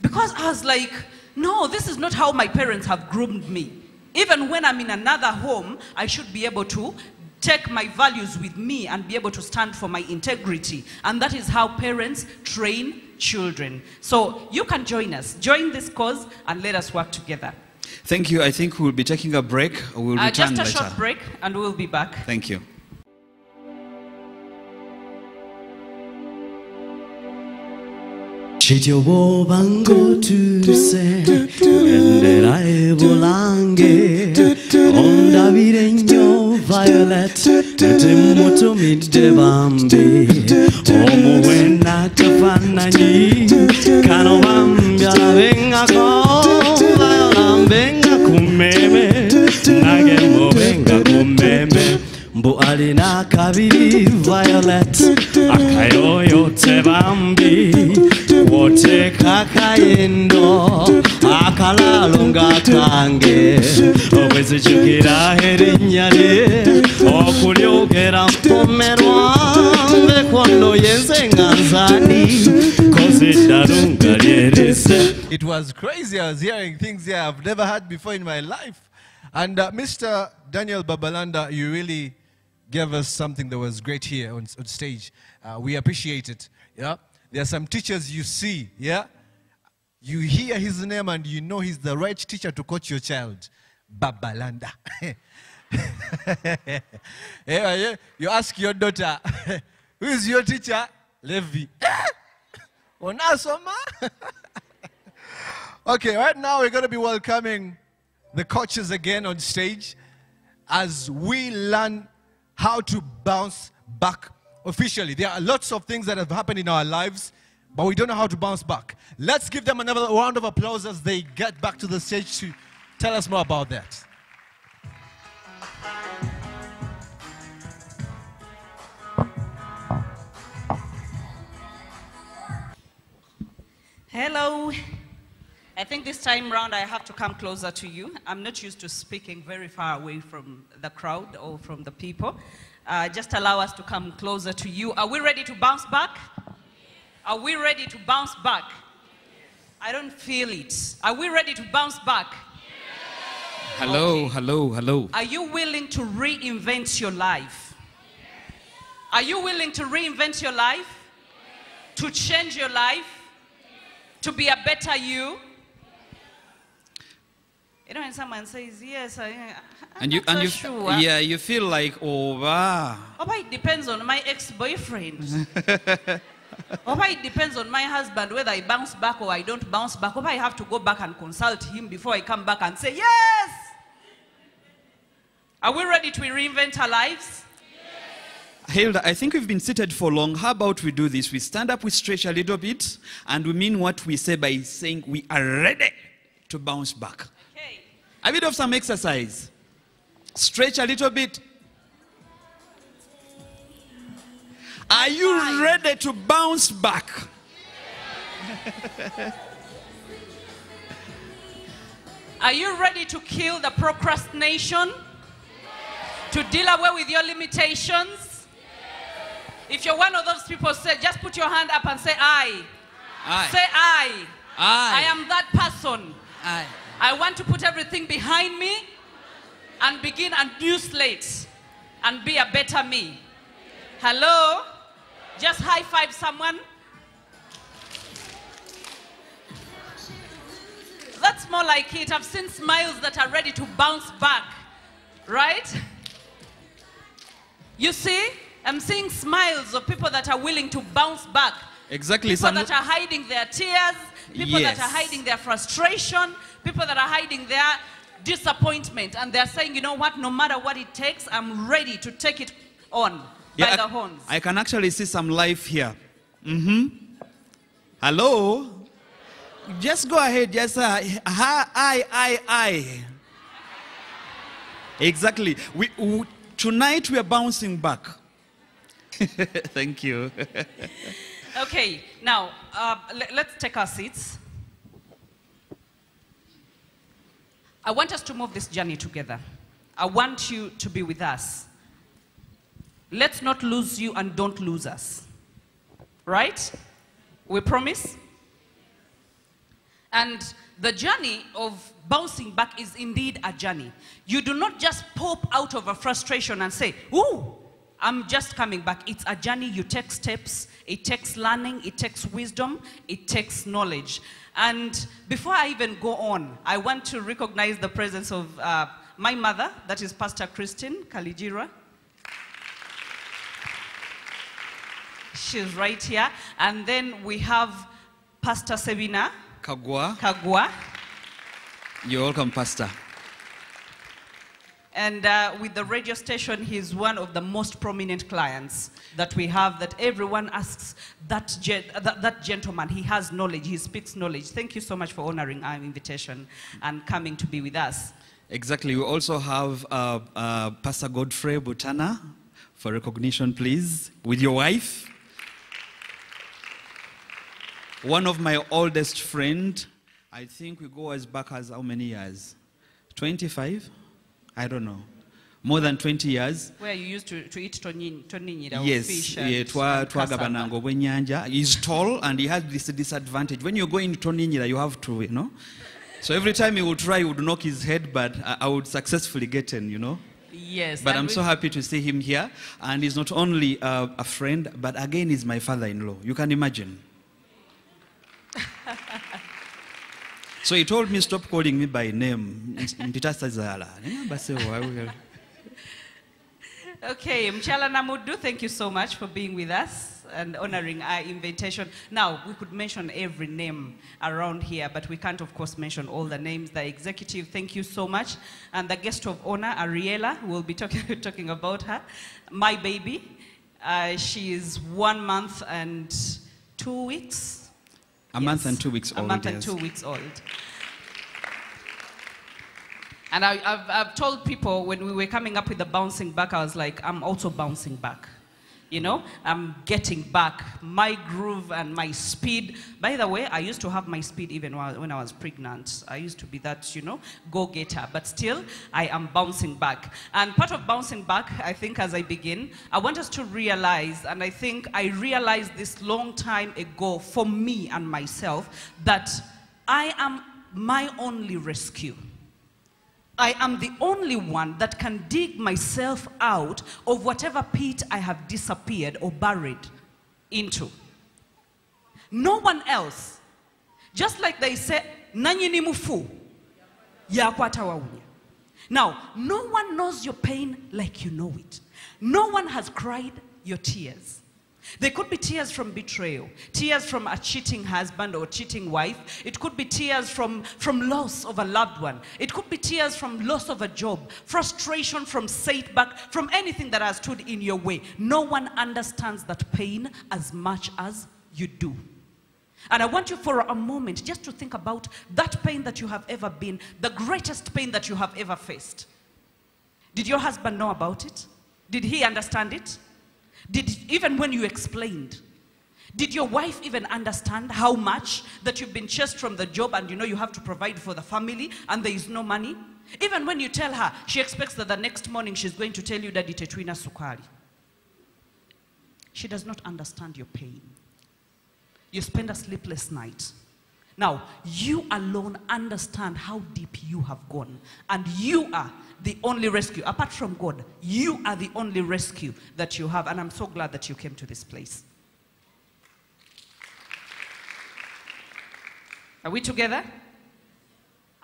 Because I was like, no, this is not how my parents have groomed me. Even when I'm in another home, I should be able to take my values with me and be able to stand for my integrity. And that is how parents train children. So you can join us. Join this cause and let us work together. Thank you. I think we'll be taking a break. We'll return just a later. short break and we'll be back. Thank you. Chityobo bango tuse Gendera ebulange Ondabire nyo violet Temuto midde bambi Omuwena kafananyi Kano bambya bengako Viola benga kumeme Nagembo benga kumeme Mbu alina kabiri violet Akayoyo tebambi Wote kakayendo Akalalunga kange Obwezichukira herinyale Okulyogera mpomerwa Bekondo yenze nganzani Kozidarunga lyerese. It was crazy. I was hearing things here I've never heard before in my life. And Mr. Daniel Babalanda, you really gave us something that was great here on stage. We appreciate it. Yeah, there are some teachers you see. Yeah, you hear his name and you know he's the right teacher to coach your child. Babalanda. Yeah, you ask your daughter, who is your teacher? Levi. Onasoma? Okay, right now we're going to be welcoming the coaches again on stage as we learn how to bounce back officially. There are lots of things that have happened in our lives, but we don't know how to bounce back. Let's give them another round of applause as they get back to the stage to tell us more about that. Hello. I think this time round I have to come closer to you. I'm not used to speaking very far away from the crowd or from the people. Just allow us to come closer to you. Are we ready to bounce back? Are we ready to bounce back? I don't feel it. Are we ready to bounce back? Hello, Okay. hello, hello. Are you willing to reinvent your life? Are you willing to reinvent your life? To change your life? To be a better you? You know when someone says, yes, I'm not so sure. yeah, you feel like, oh, wow. Oh, but it depends on my ex-boyfriend. Oh, but it depends on my husband whether I bounce back or I don't bounce back. Oh, but I have to go back and consult him before I come back and say, yes! Are we ready to reinvent our lives? Hilda, I think we've been seated for long. How about we do this? We stand up, we stretch a little bit, and we mean what we say by saying we are ready to bounce back. Okay. A bit of some exercise. Stretch a little bit. Are you ready to bounce back? Are you ready to kill the procrastination? To deal away with your limitations? If you're one of those people, say, just put your hand up and say, I. Say, I. I am that person. I want to put everything behind me and begin a new slate and be a better me. Hello? Just high five someone. That's more like it. I've seen smiles that are ready to bounce back. Right? You see? I'm seeing smiles of people that are willing to bounce back. Exactly. People that are hiding their tears, people that are hiding their frustration, people that are hiding their disappointment. And they're saying, you know what, no matter what it takes, I'm ready to take it on by the horns. I can actually see some life here. Hello? Just go ahead. Just I. Exactly. Tonight we are bouncing back. Thank you. Okay, now let's take our seats. I want us to move this journey together. I want you to be with us. Let's not lose you and don't lose us. Right? We promise? And the journey of bouncing back is indeed a journey. You do not just pop out of a frustration and say, ooh, I'm just coming back. It's a journey. You take steps. It takes learning. It takes wisdom. It takes knowledge. And before I even go on, I want to recognize the presence of my mother, that is Pastor Christine Kalijira. She's right here. And then we have Pastor Sebina Kagwa. You're welcome, Pastor. And with the radio station, he's one of the most prominent clients that we have, that everyone asks, that gentleman, he has knowledge, he speaks knowledge. Thank you so much for honoring our invitation and coming to be with us. Exactly. We also have Pastor Godfrey Butana for recognition, please, with your wife. One of my oldest friend, I think we go as back as how many years? 25? I don't know. More than 20 years. Where you used to eat toninyira, yes, fish twagabananga obwenyanja. He's tall and he has this disadvantage. When you go into toninyira, you have to, you know. So every time he would try, he would knock his head, but I would successfully get in, you know. Yes. But I'm so happy to see him here. And he's not only a friend, but again, he's my father-in-law. You can imagine. So he told me, stop calling me by name. Okay, Mchala Namudu, thank you so much for being with us and honoring our invitation. Now, we could mention every name around here, but we can't, of course, mention all the names. The executive, thank you so much. And the guest of honor, Ariela, we'll be talking about her. My baby, she is 1 month and 2 weeks. A month and 2 weeks old. A month and 2 weeks old. And I've told people when we were coming up with the bouncing back, I was like, I'm also bouncing back. You know, I'm getting back my groove and my speed. By the way, I used to have my speed even when I was pregnant. I used to be that, you know, go-getter. But still, I am bouncing back. And part of bouncing back, I think as I begin, I want us to realize, and I think I realized this long time ago for me and myself, that I am my only rescue. I am the only one that can dig myself out of whatever pit I have disappeared or buried into. No one else. Just like they say, nanyi ni mufu, yakwata waunya. Now, no one knows your pain like you know it. No one has cried your tears. There could be tears from betrayal, tears from a cheating husband or cheating wife. It could be tears from loss of a loved one. It could be tears from loss of a job, frustration from setback, from anything that has stood in your way. No one understands that pain as much as you do. And I want you for a moment just to think about that pain that you have ever been, the greatest pain that you have ever faced. Did your husband know about it? Did he understand it? Even when you explained, did your wife even understand how much that you've been chased from the job and you know you have to provide for the family and there is no money? Even when you tell her, she expects that the next morning she's going to tell you that it's tetwina sukari. She does not understand your pain. You spend a sleepless night. Now, you alone understand how deep you have gone. And you are the only rescue. Apart from God, you are the only rescue that you have. And I'm so glad that you came to this place. Are we together?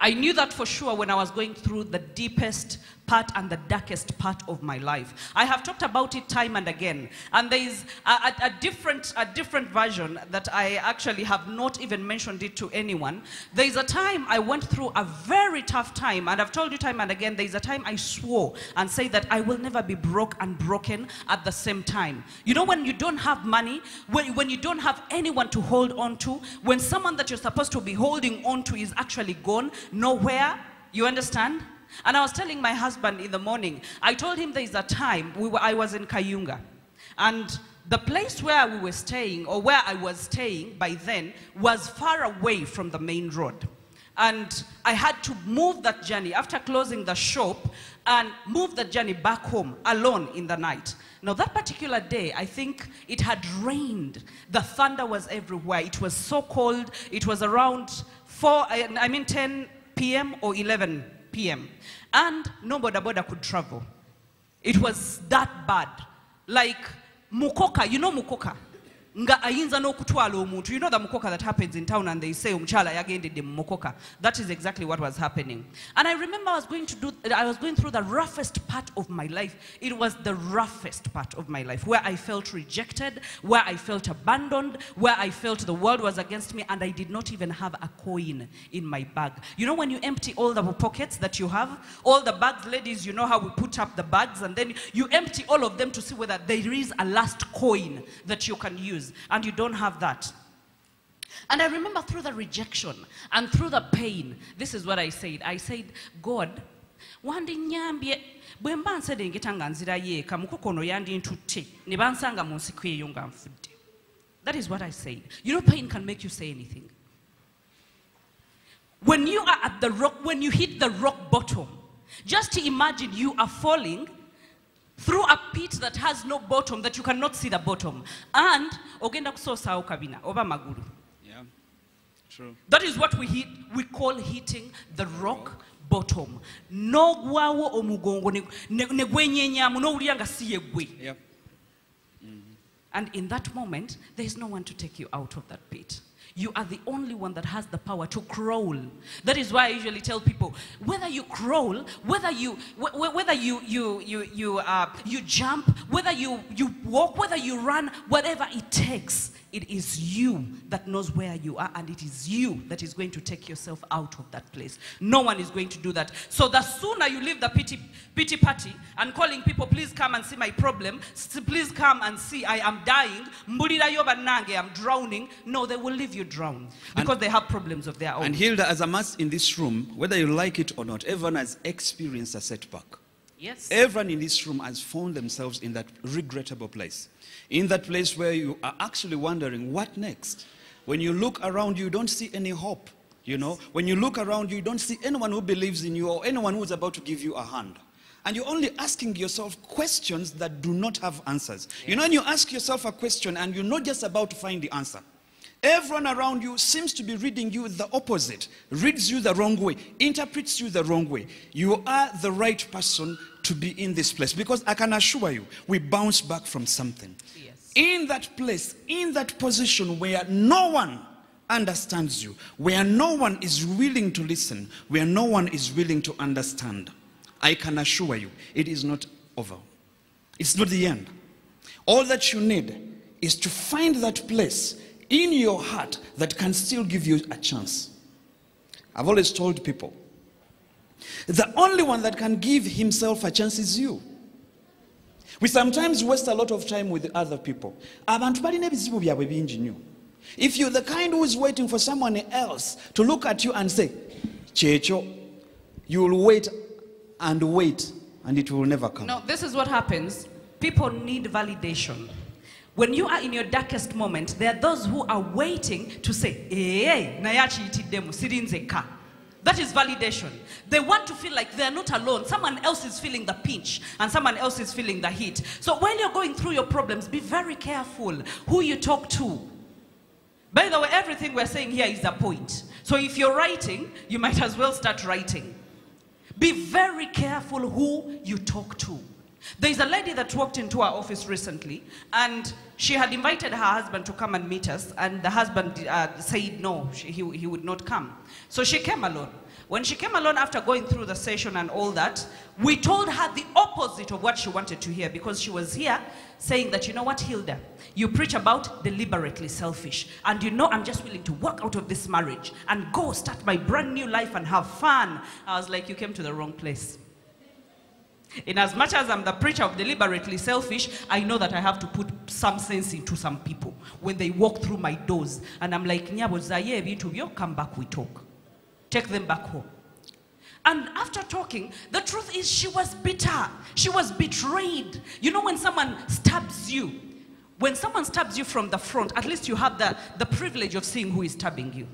I knew that for sure when I was going through the deepest part and the darkest part of my life. I have talked about it time and again. And there is a different version that I actually have not even mentioned it to anyone. There is a time I went through a very tough time. And I've told you time and again, there is a time I swore and said that I will never be broke and broken at the same time. You know, when you don't have money, when you don't have anyone to hold on to, when someone that you're supposed to be holding on to is actually gone, nowhere, you understand? And I was telling my husband in the morning, I told him there is a time, I was in Kayunga. And the place where we were staying, or where I was staying by then, was far away from the main road. And I had to move that journey after closing the shop and move the journey back home alone in the night. Now that particular day, I think it had rained. The thunder was everywhere. It was so cold. It was around 10 p.m. or 11 p.m. And no boda could travel. It was that bad. Like mukoka, you know mukoka? Nga ayinza no kutwala omuntu. You know the mukoka that happens in town and they say umchala yagendede mukoka. That is exactly what was happening. And I remember I was going through the roughest part of my life. It was the roughest part of my life where I felt rejected, where I felt abandoned, where I felt the world was against me and I did not even have a coin in my bag. You know when you empty all the pockets that you have, all the bags, ladies, you know how we put up the bags and then you empty all of them to see whether there is a last coin that you can use. And you don't have that. And I remember through the rejection and through the pain, this is what I said. I said, God, wandi nyambye bwe mba nserengeta nga nzira yeeka mukokono yandi ntutte ne bansanga mu nsiko eyo nga nfudde. That is what I said. You know, pain can make you say anything. When you are at the rock, when you hit the rock bottom, just imagine you are falling through a pit that has no bottom, that you cannot see the bottom. And ogenda kusosa okabina oba maguru. Yeah, true. That is what we call hitting the rock bottom. No gwawo omugongo ne gwenyenyamu no ulianga siye gwe. Yep. And in that moment, there is no one to take you out of that pit. You are the only one that has the power to crawl. That is why I usually tell people, whether you crawl, whether you jump, whether you walk, whether you run, whatever it takes, it is you that knows where you are, and it is you that is going to take yourself out of that place. No one is going to do that. So the sooner you leave the pity party and calling people, please come and see my problem, please come and see I am dying, I'm drowning. No, they will leave you drown because they have problems of their own. And Hilda, as a mass in this room, whether you like it or not, everyone has experienced a setback. Yes. Everyone in this room has found themselves in that regrettable place. In that place where you are actually wondering, what next? When you look around you, don't see any hope. You know, when you look around you, don't see anyone who believes in you or anyone who's about to give you a hand. And you're only asking yourself questions that do not have answers. Yes. You know, when you ask yourself a question and you're not just about to find the answer, everyone around you seems to be reading you the opposite, reads you the wrong way, interprets you the wrong way. You are the right person to be in this place, because I can assure you, we bounce back from something. Yes. In that place, in that position where no one understands you, where no one is willing to listen, where no one is willing to understand, I can assure you, it is not over. It's not the end. All that you need is to find that place in your heart that can still give you a chance. I've always told people, the only one that can give himself a chance is you. We sometimes waste a lot of time with other people. If you're the kind who is waiting for someone else to look at you and say, Checho, you will wait, and it will never come. No, this is what happens. People need validation. When you are in your darkest moment, there are those who are waiting to say, hey, that is validation. They want to feel like they're not alone. Someone else is feeling the pinch and someone else is feeling the heat. So while you're going through your problems, be very careful who you talk to. By the way, everything we're saying here is a point. So if you're writing, you might as well start writing. Be very careful who you talk to. There's a lady that walked into our office recently, and she had invited her husband to come and meet us, and the husband said no, he would not come. So she came alone. When she came alone after going through the session and all that, we told her the opposite of what she wanted to hear, because she was here saying that, you know what, Hilda, you preach about deliberately selfish, and you know I'm just willing to walk out of this marriage and go start my brand new life and have fun. I was like, you came to the wrong place. In as much as I'm the preacher of deliberately selfish, I know that I have to put some sense into some people when they walk through my doors. And I'm like, come back, we talk. Take them back home. And after talking, the truth is she was bitter. She was betrayed. You know, when someone stabs you, when someone stabs you from the front, at least you have the privilege of seeing who is stabbing you.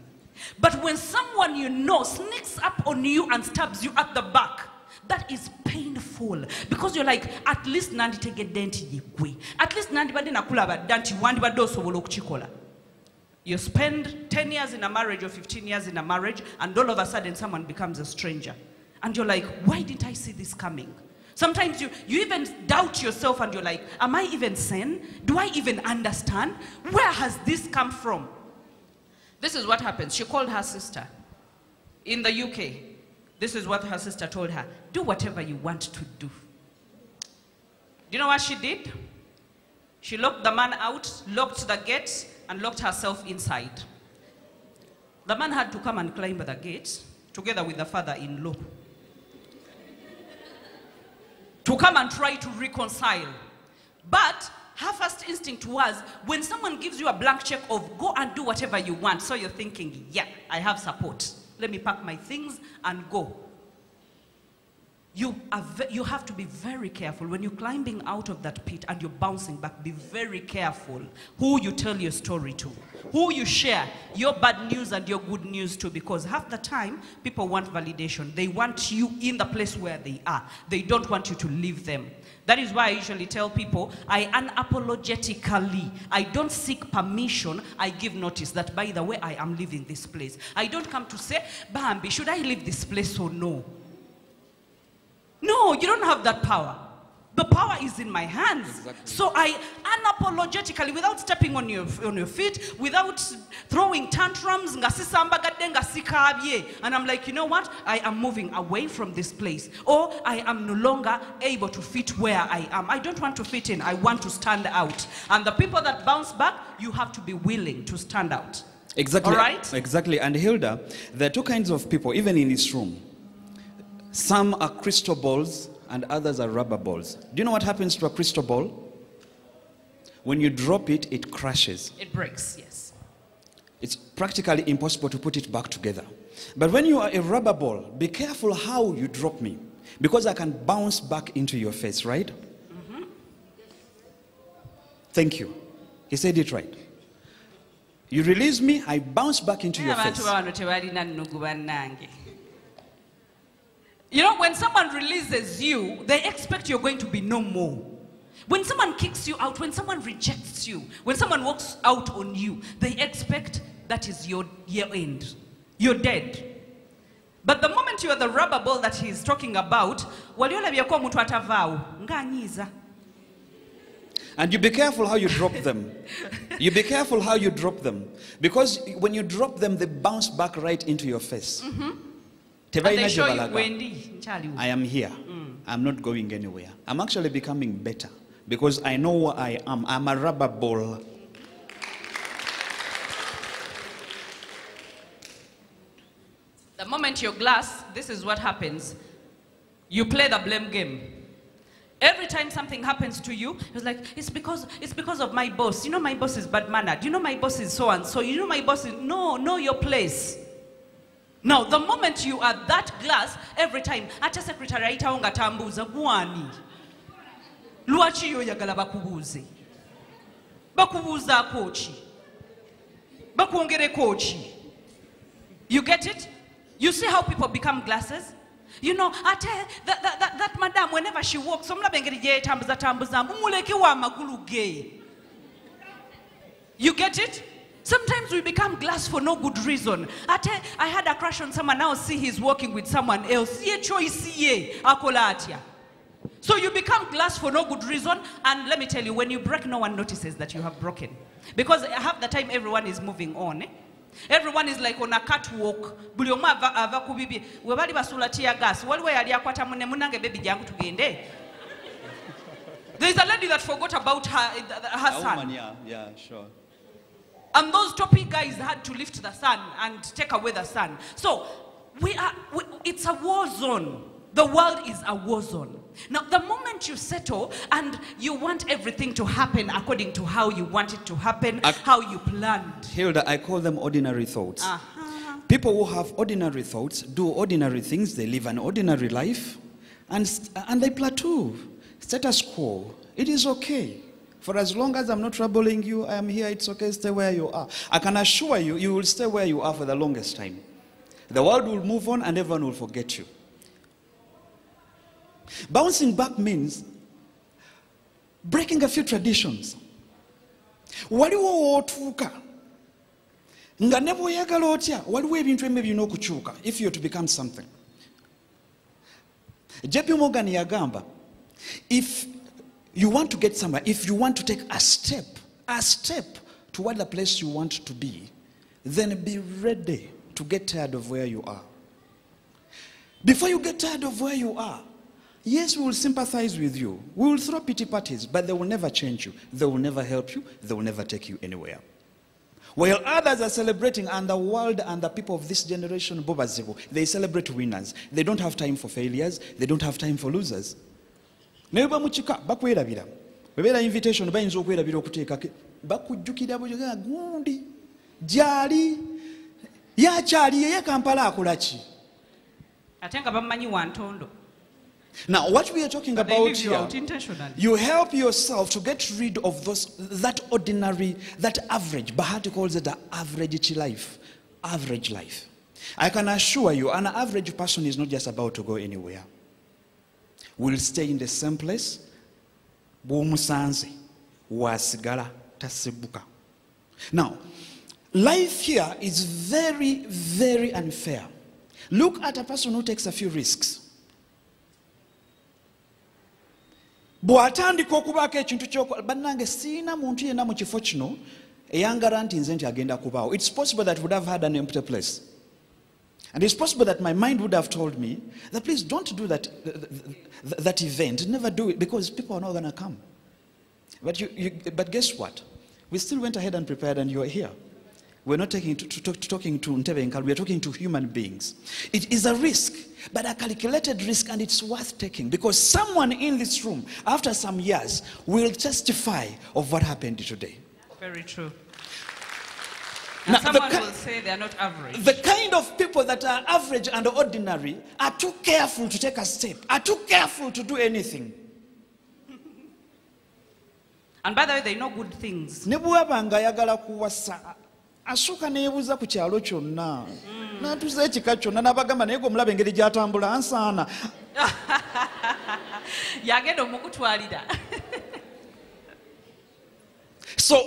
But when someone you know sneaks up on you and stabs you at the back, that is painful, because you're like, at least nandi tege denti yigwe. At least nandi bade nakula badanti wandi bado sobolo kuchikola. You spend 10 years in a marriage or 15 years in a marriage, and all of a sudden someone becomes a stranger. And you're like, why didn't I see this coming? Sometimes you even doubt yourself and you're like, am I even sane? Do I even understand? Where has this come from? This is what happens. She called her sister in the UK. This is what her sister told her. Do whatever you want to do. Do you know what she did? She locked the man out, locked the gate, and locked herself inside. The man had to come and climb the gate together with the father-in-law to come and try to reconcile. But her first instinct was, when someone gives you a blank check of go and do whatever you want, so you're thinking, yeah, I have support. Let me pack my things and go. You have to be very careful when you're climbing out of that pit and you're bouncing back. Be very careful who you tell your story to, who you share your bad news and your good news to, because half the time people want validation. They want you in the place where they are. They don't want you to leave them. That is why I usually tell people, I unapologetically, I don't seek permission, I give notice that, by the way, I am leaving this place. I don't come to say, Bambi, should I leave this place or no? No, you don't have that power. The power is in my hands. Exactly. So I unapologetically, without stepping on your feet, without throwing tantrums, and I'm like, you know what? I am moving away from this place. Or I am no longer able to fit where I am. I don't want to fit in. I want to stand out. And the people that bounce back, you have to be willing to stand out. Exactly. All right? Exactly. And Hilda, there are two kinds of people, even in this room. Some are crystal balls and others are rubber balls. Do you know what happens to a crystal ball? When you drop it, it crashes. It breaks, yes. It's practically impossible to put it back together. But when you are a rubber ball, be careful how you drop me, because I can bounce back into your face, right? Mm-hmm. Thank you. He said it right. You release me, I bounce back into your face. You know, when someone releases you, they expect you're going to be no more. When someone kicks you out, when someone rejects you, when someone walks out on you, they expect that is your end. You're dead. But the moment you are the rubber ball that he's talking about, and you be careful how you drop them. You be careful how you drop them. Because when you drop them, they bounce back right into your face. Mm-hmm. And they show you, Wendy, I am here. I'm not going anywhere. I'm actually becoming better because I know where I am. I'm a rubber ball. The moment you're glass, this is what happens. You play the blame game. Every time something happens to you, it's like, it's because of my boss. You know my boss is bad-mannered. You know my boss is so and so. You know my boss is... No, know your place. Now, the moment you are that glass, every time, acha secretary aitaonga tambuza gwani. Luachi yo yagala bakubuze. Bakubuza kochi. Bakuongere kochi. You get it? You see how people become glasses? You know, that madam, whenever she walks, you get it? Sometimes we become glass for no good reason. I had a crush on someone, now see he's working with someone else. So you become glass for no good reason, and let me tell you, when you break, no one notices that you have broken. Because half the time everyone is moving on. Everyone is like on a catwalk. There's a lady that forgot about her son. Woman, yeah, sure. And those topic guys had to lift the son and take away the son. So it's a war zone. The world is a war zone. Now, the moment you settle and you want everything to happen according to how you want it to happen, how you planned. Hilda, I call them ordinary thoughts. People who have ordinary thoughts do ordinary things. They live an ordinary life, and they plateau. Status quo. It is okay. For as long as I'm not troubling you, I am here. It's okay. Stay where you are. I can assure you, you will stay where you are for the longest time. The world will move on, and everyone will forget you. Bouncing back means breaking a few traditions. Waliwo otuuka nga ne bw'oyagala otya waliwo ebintu ebimu byina okukyuka if you're to become something. JP Morgan yagamba, if you want to get somewhere, if you want to take a step toward the place you want to be, then be ready to get tired of where you are. Before you get tired of where you are, yes, we will sympathize with you. We will throw pity parties, but they will never change you. They will never help you. They will never take you anywhere. While others are celebrating, and the world and the people of this generation, they celebrate winners. They don't have time for failures. They don't have time for losers. Neba muchika bakwerabira. Bebera invitation bayinza okwerabira okuteekake. Bakujjukira bujoga gundi. Jali. Ya chali ye Kampala akolaki. Atenga bamanyi wantondo. Now, what we are talking about here, you help yourself to get rid of that ordinary, that average. Bahati calls it the average life. Average life. I can assure you, an average person is not just about to go anywhere. Will stay in the same place. Now, life here is very, very unfair. Look at a person who takes a few risks. bw'atandika okubaako ekintu ky'okola bannange siina muntu yenna mu kifo kino eyangala nti nze nti agenda kubaawo. It's possible that would have had an empty place. And it's possible that my mind would have told me that please don't do that event. Never do it because people are not going to come. But guess what? We still went ahead and prepared and you are here. We're not talking to Ntebe Nkal, we are talking to human beings. It is a risk, but a calculated risk, and it's worth taking because someone in this room, after some years, will testify of what happened today. Very true. And now, someone will say they are not average. The kind of people that are average and ordinary are too careful to take a step, are too careful to do anything. And by the way, they know good things. Asuka neebuuza ku kyalo kyonna n'atuuza ekika kyonna n'abagamba naye gwe omulaba engeri gy'atambula ansaana. Yagenda omukutwalira. So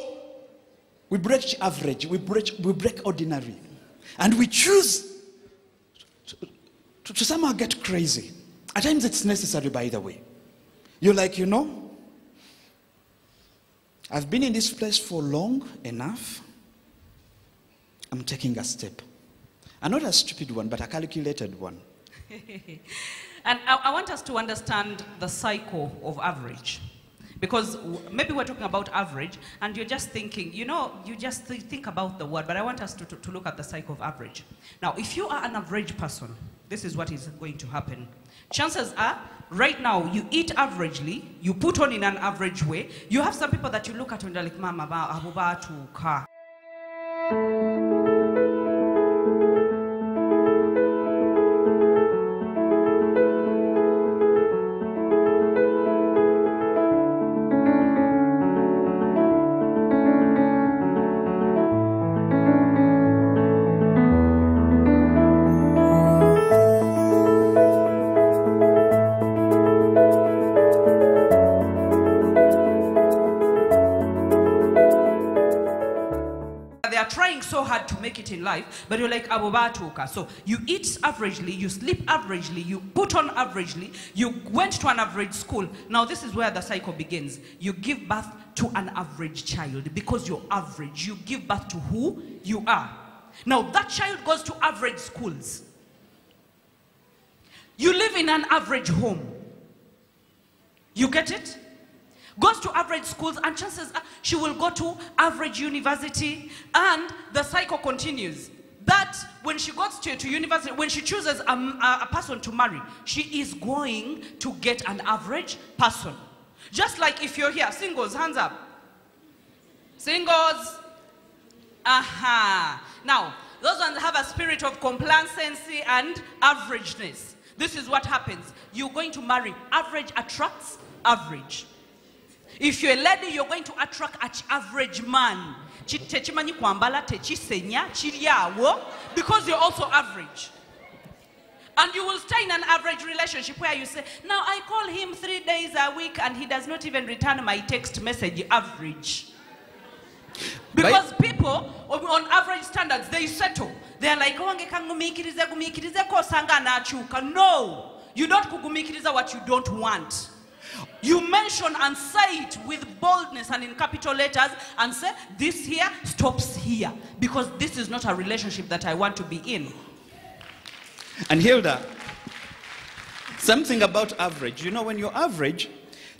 we break average, we break ordinary, and we choose to somehow get crazy. At times it's necessary, by the way. You're like, you know, I've been in this place for long enough. I'm taking a step. And not a stupid one, but a calculated one. And I want us to understand the cycle of average. Because maybe we're talking about average, and you're just thinking, you know, you just think about the word, but I want us to look at the cycle of average. Now, if you are an average person, this is what is going to happen. Chances are, right now, you eat averagely, you put on in an average way. You have some people that you look at and they're like, Mama, abuba to car. To make it in life, but you're like abubatuka. So you eat averagely, you sleep averagely, you put on averagely, you went to an average school. Now this is where the cycle begins. You give birth to an average child because you're average. You give birth to who you are. Now that child goes to average schools. You live in an average home. You get it? Goes to average schools, and chances are she will go to average university, and the cycle continues. That when she goes to university, when she chooses a person to marry, she is going to get an average person. Just like if you're here, singles, hands up. Singles. Aha. Now, those ones have a spirit of complacency and averageness. This is what happens. You're going to marry. Average attracts average. If you're a lady, you're going to attract an average man. Because you're also average. And you will stay in an average relationship where you say, now I call him 3 days a week and he does not even return my text message. Average. Because people, on average standards, they settle. They're like, no, you don't kugumikiriza what you don't want. You mention and say it with boldness and in capital letters and say, this here stops here. Because this is not a relationship that I want to be in. And Hilda, something about average. You know, when you're average,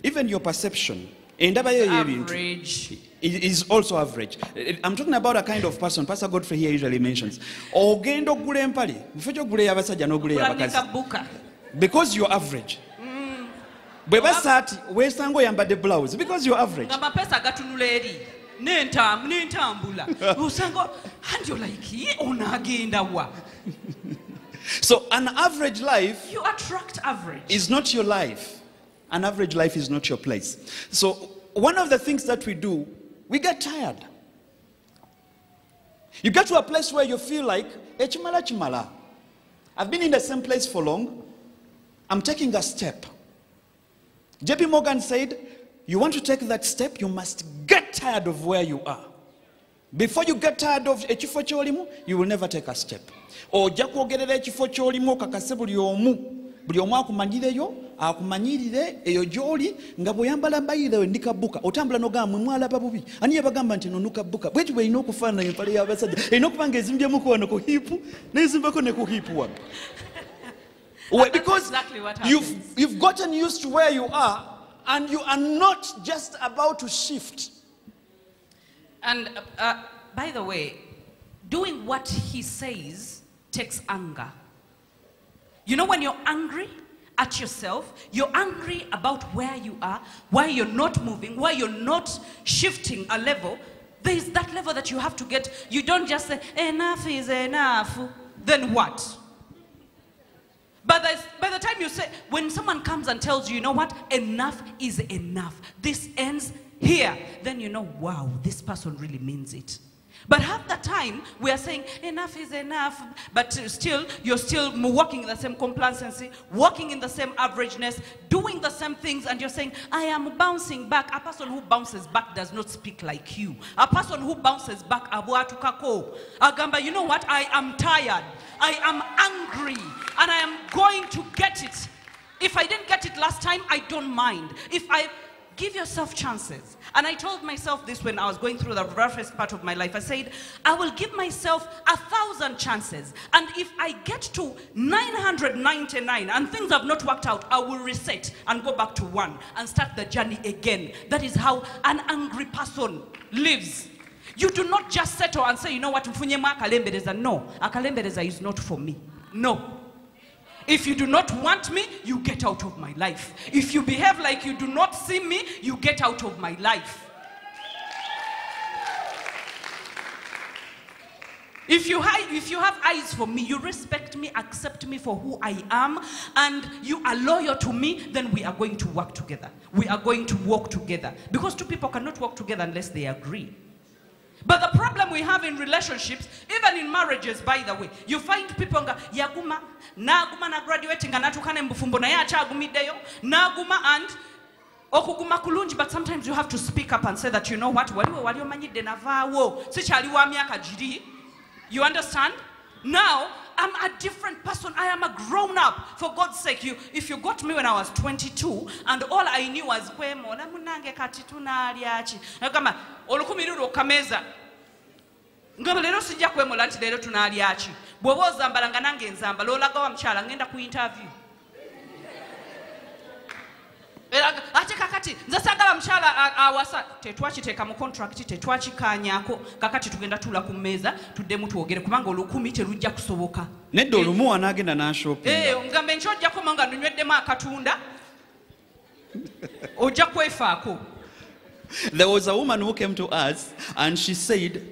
even your perception average is also average. I'm talking about a kind of person. Pastor Godfrey here usually mentions. Because you're average. Because you're average. So an average life, you attract average, is not your life. An average life is not your place. So one of the things that we do, we get tired. You get to a place where you feel like, chimala. I've been in the same place for long. I'm taking a step. JP Morgan said, you want to take that step, you must get tired of where you are. Before you get tired of ekifo kyolimu, you will never take a step. Ojja kwogerera ekifo kyolimu kakase buli omu akumanyireyo akumanyirire eyo gy'oli nga bw'oyambala mbayire ndikabuka otambula n'ogamba mwe mwalaba bubi ani yabagamba nti nonukabuka bwekyo bw'erina okufaanana empale y'abasajja erina okuba nga ezimbyemu wano ku hiipu n'ezimbako ne ku hiipu wano. Well, because exactly what you've gotten used to where you are and you are not just about to shift. And by the way, doing what he says takes anger. You know when you're angry at yourself, you're angry about where you are, why you're not moving, why you're not shifting a level, there is that level that you have to get. You don't just say, enough is enough. Then what? But by the time you say, when someone comes and tells you, you know what, enough is enough, this ends here, then you know, wow, this person really means it. But half the time, we are saying, enough is enough, but still, you're still walking in the same complacency, walking in the same averageness, doing the same things, and you're saying, I am bouncing back. A person who bounces back does not speak like you. A person who bounces back, abuatukako, agamba, you know what, I am tired, I am angry, and I am going to get it. If I didn't get it last time, I don't mind. If I give yourself chances. And I told myself this when I was going through the roughest part of my life. I said, I will give myself 1,000 chances. And if I get to 999 and things have not worked out, I will reset and go back to 1 and start the journey again. That is how an angry person lives. You do not just settle and say, you know what, mfunyema akalembereza. No, akalembereza is not for me. No. If you do not want me, you get out of my life. If you behave like you do not see me, you get out of my life. If you have eyes for me, you respect me, accept me for who I am, and you are loyal to me, then we are going to work together. We are going to walk together. Because two people cannot work together unless they agree. But the problem we have in relationships, even in marriages, by the way, you find people nga yaguma na graduating nga natukane mbufumbo na ya chagumideyo naguma and okuguma kulungi, but sometimes you have to speak up and say that, you know what, waliwo manyide navaawo sikyali wa myaka giri. You understand? Now I'm a different person. I am a grown up. For God's sake, if you got me when I was 22 and all I knew was kwemona munange kati tunalyachi ngamba olukumiriro kameza ngamba lero sijja kwemola nti lero tunalyachi bwoba ozambala nga nange nzambala olaga wa mchala ngenda ku interview ate kakati nze sagala mchala awasa tetwakiteeka mu contract tetwakikanyako kakati tugenda tula ku mmeeza tuddemu twogere kubanga olukumi terujja kusoboka nedda olumu wanaagenda n'ashoppinga ngambe nkyojjako nga nnyweddemu akatunda ojja kwefaako. There was a woman who came to us and she said,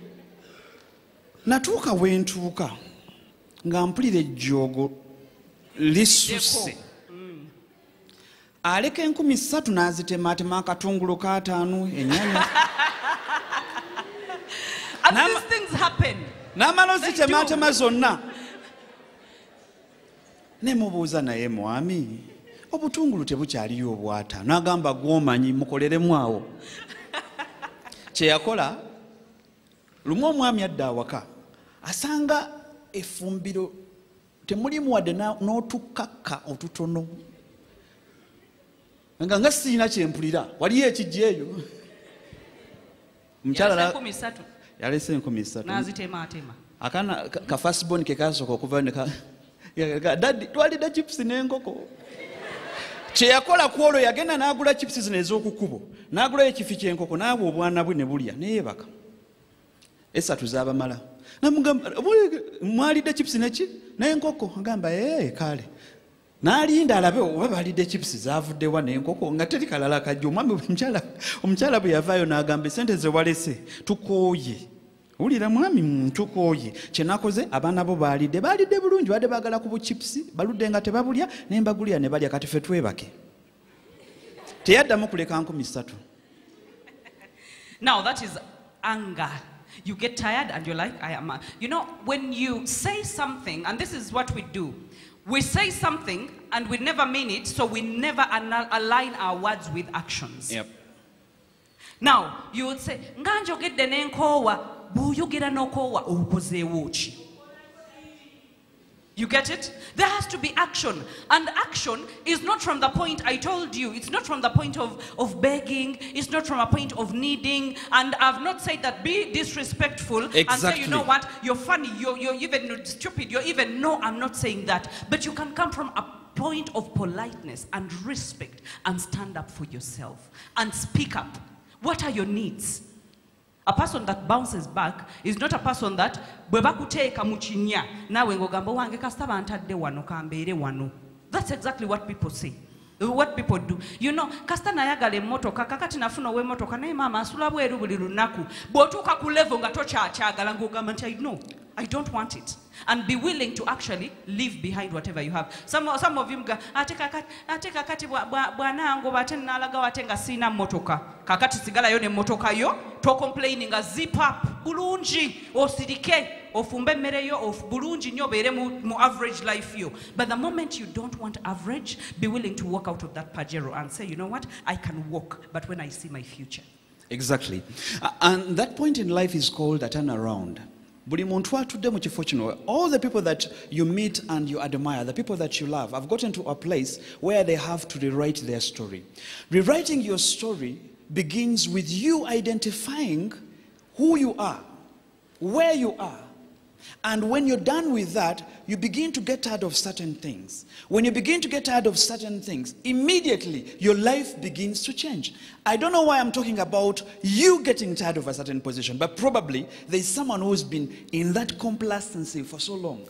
natuuka wentuuka nga mpulira ejjoogo lisusse aleka 3,000 n'azitematema akatungulu ka 5 enyanya. And these things happen. N'amala ozitematema zonna. Ne mubuuza naye mwami obutungulu tebukyaliyo obwata n'agamba gwomanyi mukoleremu awo. Kye yakola lumu omwami adda awaka asanga effumbiro temulimu wadde n'otukakka otutono nga siina kyempulira waliyo ekijja eyo. Omukyala yalese 3,000 n'azitematema. Akana ka firstborn ke kasooka okuva daddy twalidde chips n'enkoko. Kye yakola ku olwo yagenda n'agula chips zino ez'okukubo n'agulayo ekifi ky'enkoko n'abwa obwana bwe ne bulya neyeebaka. 3 zaabamala namugamba mwalidde chips neki n'enkoko agamba kale n'alinda alabe oba balidde chips zaavuddewa n'enkoko nga teri kalala kajja. Omwami omukyala bwe yavaayo n'agamba esente ze walese tukooye. Wulira mwami tukooye. Kye nakoze abaana bo balidde bulungi badde baagala ku buchipusi baludde nga tebabulya ne mbagulira ne balya kati ffe twebake. Teyaddamu kuleka 3,000. Now that is anger. You get tired and you're like, I am. You know, when you say something, and this is what we do, we say something and we never mean it, so we never align our words with actions. Yep. Now, you would say, nganjogedde n'enkoowa, bw'oyogera n'okoowa okozeewo ki? You get it? There has to be action. And action is not from the point I told you. It's not from the point of begging. It's not from a point of needing. And I've not said that be disrespectful and say, you know what, you're funny, you're even stupid, you're even, no, I'm not saying that. But you can come from a point of politeness and respect and stand up for yourself and speak up. What are your needs? A person that bounces back is not a person that bwebakuteka muchinya nawe ngogamba wange kasita bantadde wano kambeere wano. That's exactly what people say. What people do. You know, kasita nayagala emmotoka kakati nafuna ow'emmotoka naye maama asula bweru buli lunaku. Bw'otuuka ku level nga tokyakyagala ng'ogamba nti no, I don't want it. And be willing to actually leave behind whatever you have. Some of you go, ate kakati bwanango bate nalaga wate nga sina motoka. Kakati sigala yo ne motoka yo, to complaining nga zip up, bulungi, osirike, ofumbe mmere yo, of bulungi nyo bere mu average life yo. But the moment you don't want average, be willing to walk out of that Pajero and say, you know what, I can walk, but when I see my future. Exactly. And that point in life is called a turnaround. All the people that you meet and you admire, the people that you love, have gotten to a place where they have to rewrite their story. Rewriting your story begins with you identifying who you are, where you are. And when you're done with that, you begin to get tired of certain things. When you begin to get tired of certain things, immediately your life begins to change. I don't know why I'm talking about you getting tired of a certain position, but probably there's someone who's been in that complacency for so long.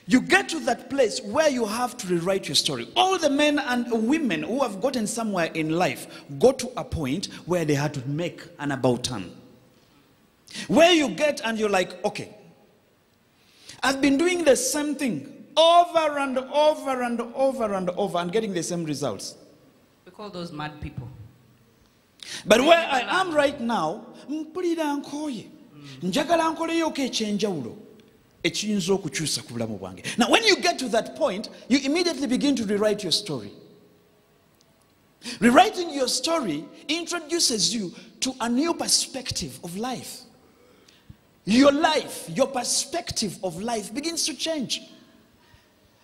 You get to that place where you have to rewrite your story. All the men and women who have gotten somewhere in life got to a point where they had to make an about turn. Where you get and you're like, okay, I've been doing the same thing over and over and over and over and getting the same results. We call those mad people. But where I am right now, now when you get to that point, you immediately begin to rewrite your story. Rewriting your story introduces you to a new perspective of life. Your life, your perspective of life begins to change.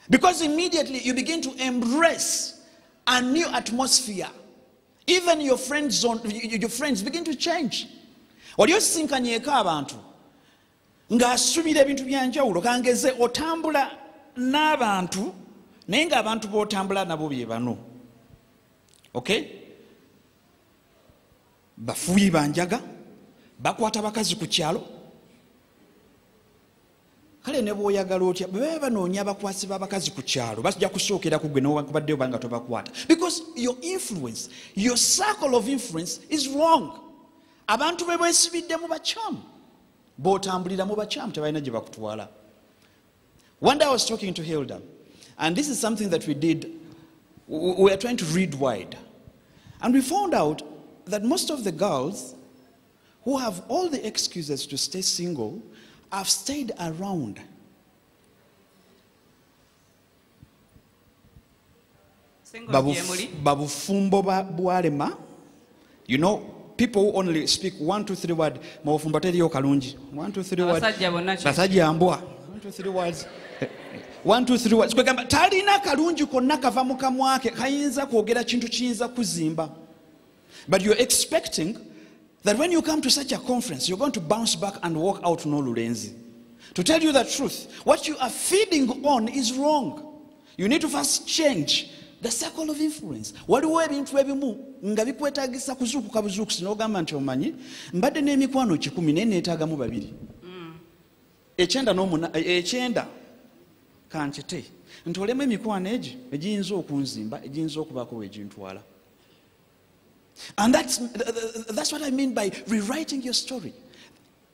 Because immediately you begin to embrace a new atmosphere. Even your friend zone, your friends begin to change. What you think abantu nga asubira ebintu byanjawulo kangeze otambula n'abantu naye nga abantu b'otambula nabo bye bano. Okay? Bafuyi banjaga, bakwata bakazi ku kyalo. Kale ne bw'oyagala otya bwe banoonya abakwasi b'abakazi ku kyalo bajja kusookera ku gwe n'owakubaddeyo banga tobakwata. Because your influence, your circle of influence is wrong. Abantu be beesibiddemu bakyamu. B'otambuliramu bakyamu tebalina gye bakutwala. One day I was talking to Hilda, and this is something that we did. We were trying to read wide. And we found out that most of the girls who have all the excuses to stay single have stayed around. Babufumbo bwalema. You know, people who only speak 1, 2, 3 words. Mawufumbo teriyo kalungi. 1, 2, 3 words. Basajja ambwa. 1, 2, 3 words. 1, 2, 3 words. Kwegamba talina kalungi konna kava mu kamwa ke kayinza kwogera kintu kiyinza kuzimba. But you're expecting that when you come to such a conference, you're going to bounce back and walk out no lulenzi. To tell you the truth, what you are feeding on is wrong. You need to first change the circle of influence. Waliwo ebintu ebimu nga bikwetaagisa kuzuukuka buzuukusi n'ogamba nti omanyi mbadde n'emikwano 10 naye neetaagamu 2. Ekyenda kankite nti olemu emikwano egi egiyinza okunzimba egiyinza okubaako wegintwala. And that's what I mean by rewriting your story.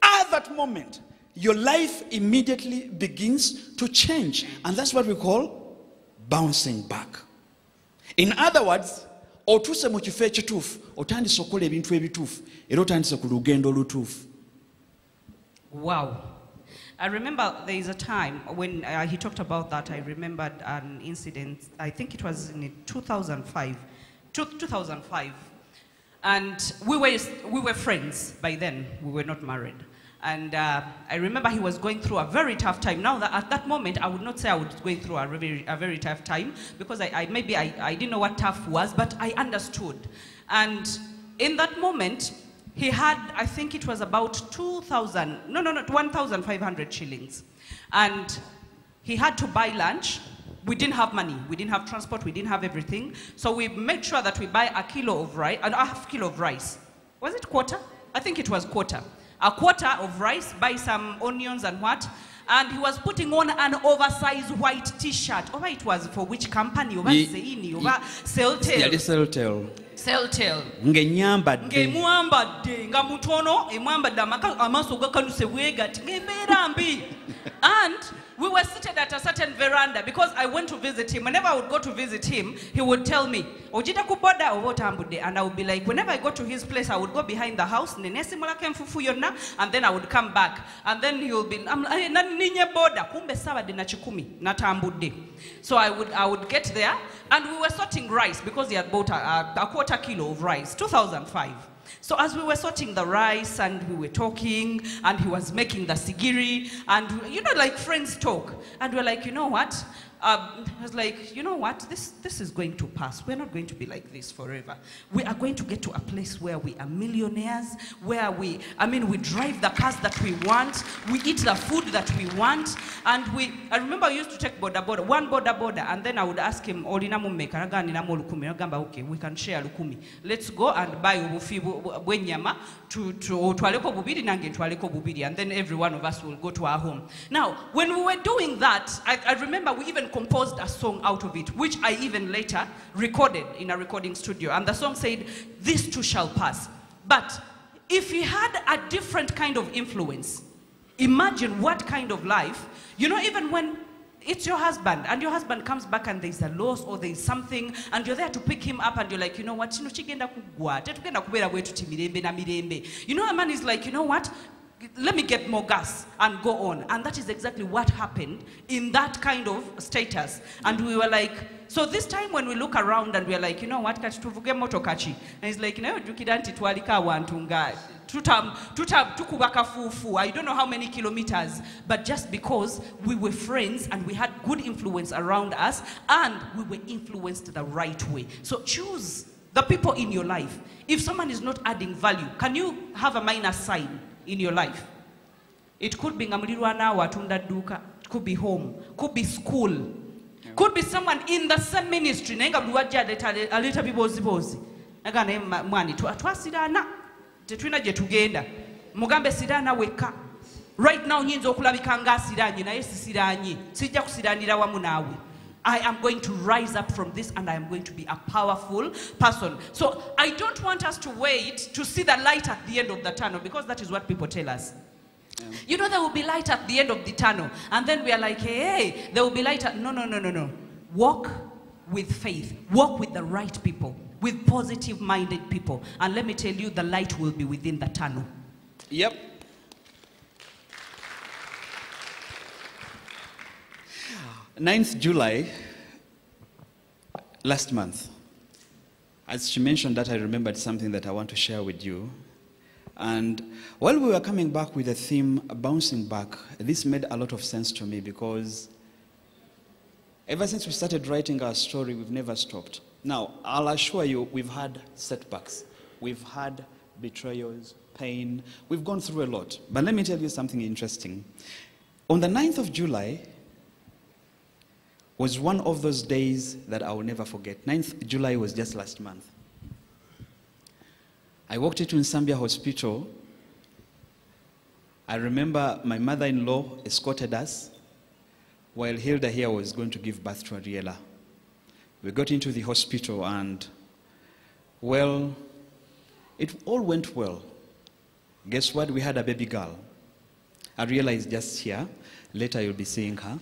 At that moment, your life immediately begins to change. And that's what we call bouncing back. In other words, otuse mu kifo ekituufu otandise okukola ebintu ebituufu era otandise ku lugendo olutuufu. Wow. I remember there is a time when he talked about that. I remembered an incident. I think it was in 2005. 2005. And we were friends by then. We were not married. And I remember he was going through a very tough time. Now, at that moment, I would not say I was going through a very tough time, because I didn't know what tough was, but I understood. And in that moment, he had, I think it was about 1,500 shillings. And he had to buy lunch. We didn't have money. We didn't have transport. We didn't have everything. So we made sure that we buy a kilo of rice, and a half kilo of rice. Was it quarter? I think it was quarter. A quarter of rice, buy some onions and what. And he was putting on an oversized white t-shirt. Over it was for which company? Over Zeini, over Celltel. Celltel. Ngemwambadde nga mutono emwambadde amaaso gakanuse bwegati ngebeera mbi. And we were seated at a certain veranda, because I went to visit him. Whenever I would go to visit him, he would tell me, "Ojita kuboda oba otambudde?" And I would be like, whenever I go to his place, I would go behind the house, and then I would come back. And then he would be, ninye boda, kumbe sabadde na chikumi, natambudde. So I would get there, and we were sorting rice, because he had bought a quarter kilo of rice, 2005. So as we were sorting the rice and we were talking, and he was making the sigiri, and like friends talk, and we're like, you know what? I was like, you know what? This is going to pass. We're not going to be like this forever. We are going to get to a place where we are millionaires, where we drive the cars that we want, we eat the food that we want, and I remember I used to take one boda, and then I would ask him, okay, we can share lukumi. Let's go and buy ubufi bwenyama twaleko bubiri nange twaleko bubiri, and then every one of us will go to our home. Now, when we were doing that, I remember we even composed a song out of it, which I even later recorded in a recording studio. And the song said, "This too shall pass." But if he had a different kind of influence, imagine what kind of life, even when it's your husband, and your husband comes back and there's a loss or there's something, and you're there to pick him up, and you're like, you know what, a man is like, you know what, let me get more gas and go on. And that is exactly what happened in that kind of status. And we were like, so this time when we look around and we're like, you know what, katuvuge moto kachi. And he's like, jukidanti tualika wantunga. Tukubaka fufu. I don't know how many kilometers, but just because we were friends and we had good influence around us, and we were influenced the right way. So choose the people in your life. If someone is not adding value, can you have a minus sign in your life? It could be ngamulirwana watunda duka, it could be home, could be school, could be someone in the same ministry. Nenga bluwaja aleta bibozi. Naga ne mwani twasirana tetwina je tugenda. Mugambe sirana weka. Right now nyinza okulabika nga siranye naye sisiranye. Sijja kusiranira wamu nawe. I am going to rise up from this, and I am going to be a powerful person. So I don't want us to wait to see the light at the end of the tunnel, because that is what people tell us. Yeah. There will be light at the end of the tunnel. And then we are like, hey, there will be light. No. Walk with faith. Walk with the right people, with positive-minded people. And let me tell you, the light will be within the tunnel. Yep. July 9th, last month, as she mentioned that, I remembered something that I want to share with you. And while we were coming back with the theme, bouncing back, this made a lot of sense to me, because ever since we started writing our story, we've never stopped. Now, I'll assure you, we've had setbacks. We've had betrayals, pain. We've gone through a lot. But let me tell you something interesting. On the 9th of July, was one of those days that I will never forget. 9th July was just last month. I walked into Nsambia Hospital. I remember my mother-in-law escorted us while Hilda here was going to give birth to Ariela. We got into the hospital, and, well, it all went well. Guess what? We had a baby girl. Ariela is just here. Later you'll be seeing her.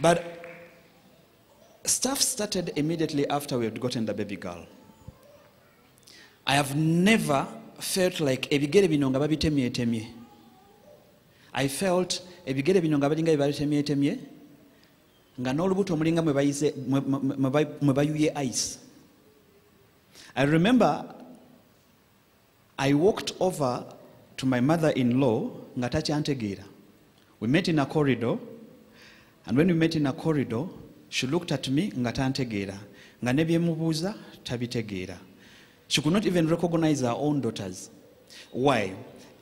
But stuff started immediately after we had gotten the baby girl. I have never felt like ebigere binonga babitemye. I felt ebigere binonga balinga babitemye nga n'olubuto mulinga mwe bayuye ice. I remember I walked over to my mother-in-law, nga takyantegeera. We met in a corridor, and when we met in a corridor, she looked at me nga tantegeera, nga ne bye mubuuza tabitegeera. She could not even recognize her own daughters. Why?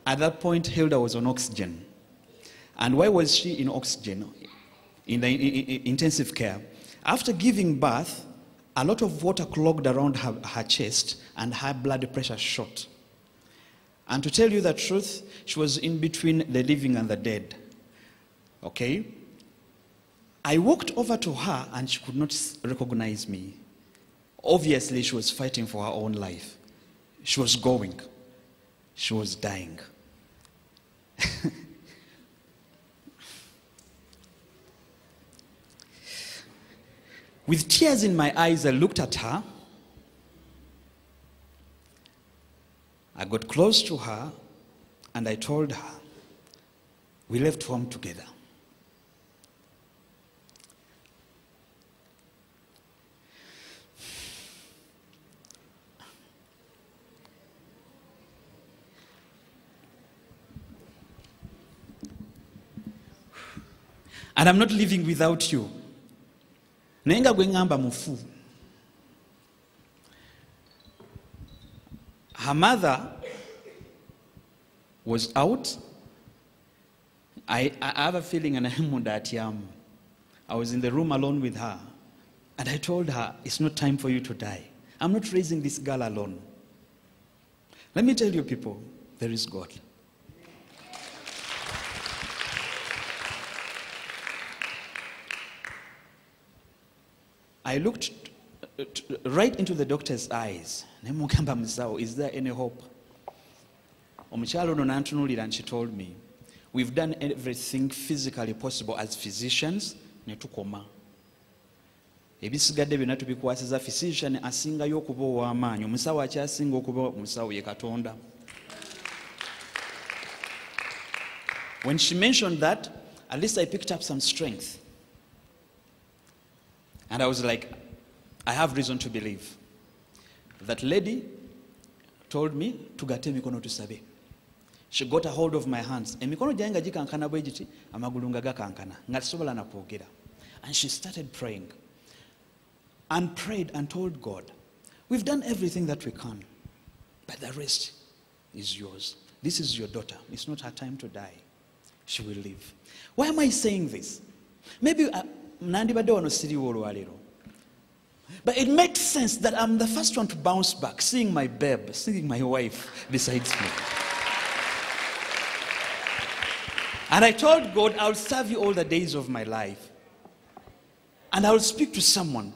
At that point, Hilda was on oxygen. And why was she in oxygen? In the intensive care. After giving birth, a lot of water clogged around her chest and her blood pressure shot. And to tell you the truth, she was in between the living and the dead. Okay? I walked over to her and she could not recognize me. Obviously, she was fighting for her own life. She was going. She was dying. With tears in my eyes, I looked at her. I got close to her and I told her, we left home together. And I'm not living without you. Nenga gwe ngamba mufu. Her mother was out. I have a feeling and I was in the room alone with her. And I told her, it's not time for you to die. I'm not raising this girl alone. Let me tell you people, there is God. I looked right into the doctor's eyes. Is there any hope? And she told me, we've done everything physically possible as physicians. Ebisigadde byonna tubikwasiza physician asingayo okuba ow'amaanyi, omusawo akyasinga okuba omusawo ye Katonda. When she mentioned that, at least I picked up some strength. And I was like, I have reason to believe. That lady told me, tugate mikono tusabe. She got a hold of my hands. Emikono gyange gikankana bwe giti, amagulu nga gakankana. Nga tasobola na kwogera. And she started praying. And prayed and told God, we've done everything that we can, but the rest is yours. This is your daughter. It's not her time to die. She will live. Why am I saying this? Maybe but it makes sense that I'm the first one to bounce back, seeing my babe, seeing my wife besides me. And I told God, I'll serve you all the days of my life. And I'll speak to someone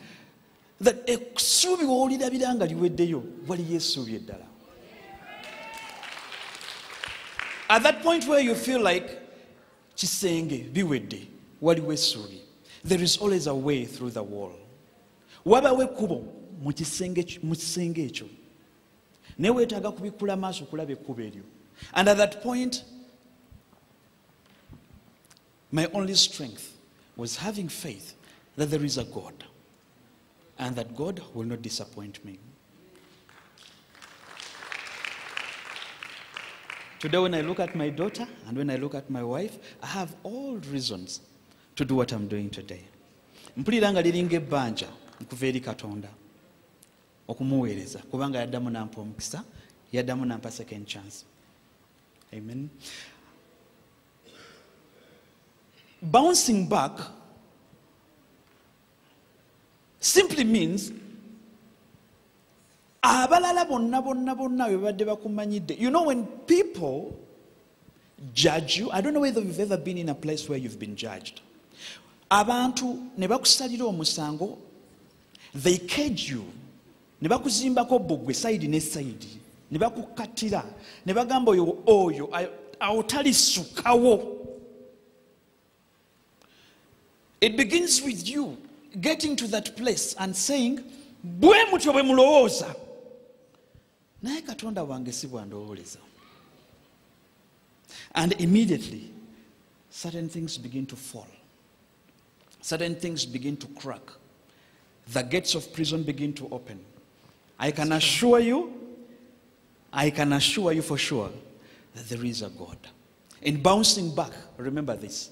that at that point where you feel like kisenge biwedde waliwo essuubi, there is always a way through the wall. Wabawo ekkubo mu kisenge ekyo naye weetaaga kubikula maaso okulaba ekkubo eryo. And at that point, my only strength was having faith that there is a God and that God will not disappoint me. Today when I look at my daughter and when I look at my wife, I have all reasons to do what I'm doing today. Mpulira nga liringa ebbanja nkuva eri Katonda okumuweereza kubanga yaddamu nampa omukisa, yaddamu nampa second chance. Amen. Bouncing back simply means abalala bonna bonna bonna bebadde bakumanyidde. You know, when people judge you, I don't know whether you've ever been in a place where you've been judged. Abantu ne bakusalira omusango, they cage you, ne bakuzimbako bbugwe side ne side, ne bakukattira, ne bagamba oyo awo talisukawo. It begins with you getting to that place and saying, bwe mutyo bwe mulowooza naye Katonda wange si bwandowooleza. And immediately certain things begin to fall. Certain things begin to crack. The gates of prison begin to open. I can assure you for sure that there is a God. In bouncing back, remember this.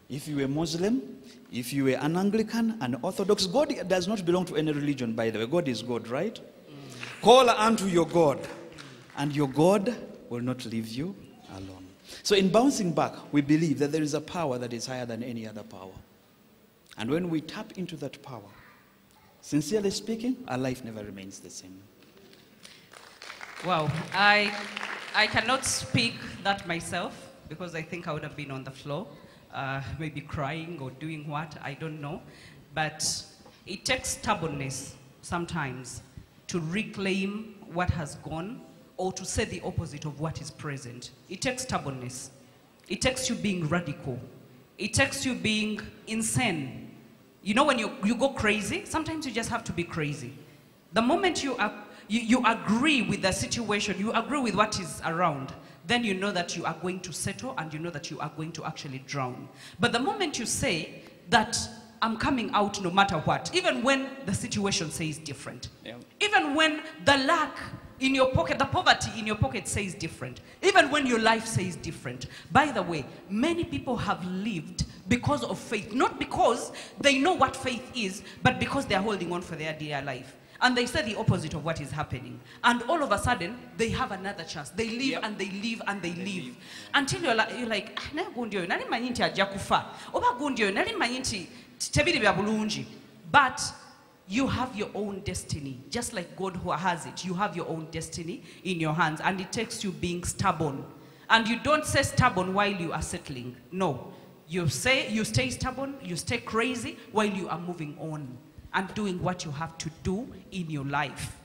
If you were Muslim, if you were an Anglican, an Orthodox, God does not belong to any religion, by the way. God is God, right? Call unto your God, and your God will not leave you alone. So in bouncing back, we believe that there is a power that is higher than any other power. And when we tap into that power, sincerely speaking, our life never remains the same. Wow, I cannot speak that myself because I think I would have been on the floor, maybe crying or doing what, I don't know. But it takes stubbornness sometimes to reclaim what has gone or to say the opposite of what is present. It takes stubbornness. It takes you being radical. It takes you being insane. You know when you go crazy, sometimes you just have to be crazy. The moment you agree with the situation, you agree with what is around, then you know that you are going to settle and you know that you are going to actually drown. But the moment you say that I'm coming out no matter what, even when the situation says different, even when the lack in your pocket, the poverty in your pocket says different, even when your life says different. By the way, many people have lived because of faith, not because they know what faith is, but because they are holding on for their dear life. And they say the opposite of what is happening. And all of a sudden, they have another chance. They live and they live and they live. Until you're like, but you have your own destiny. Just like God who has it, you have your own destiny in your hands. And it takes you being stubborn. And you don't say stubborn while you are settling. No. You stay stubborn, you stay crazy while you are moving on and doing what you have to do in your life.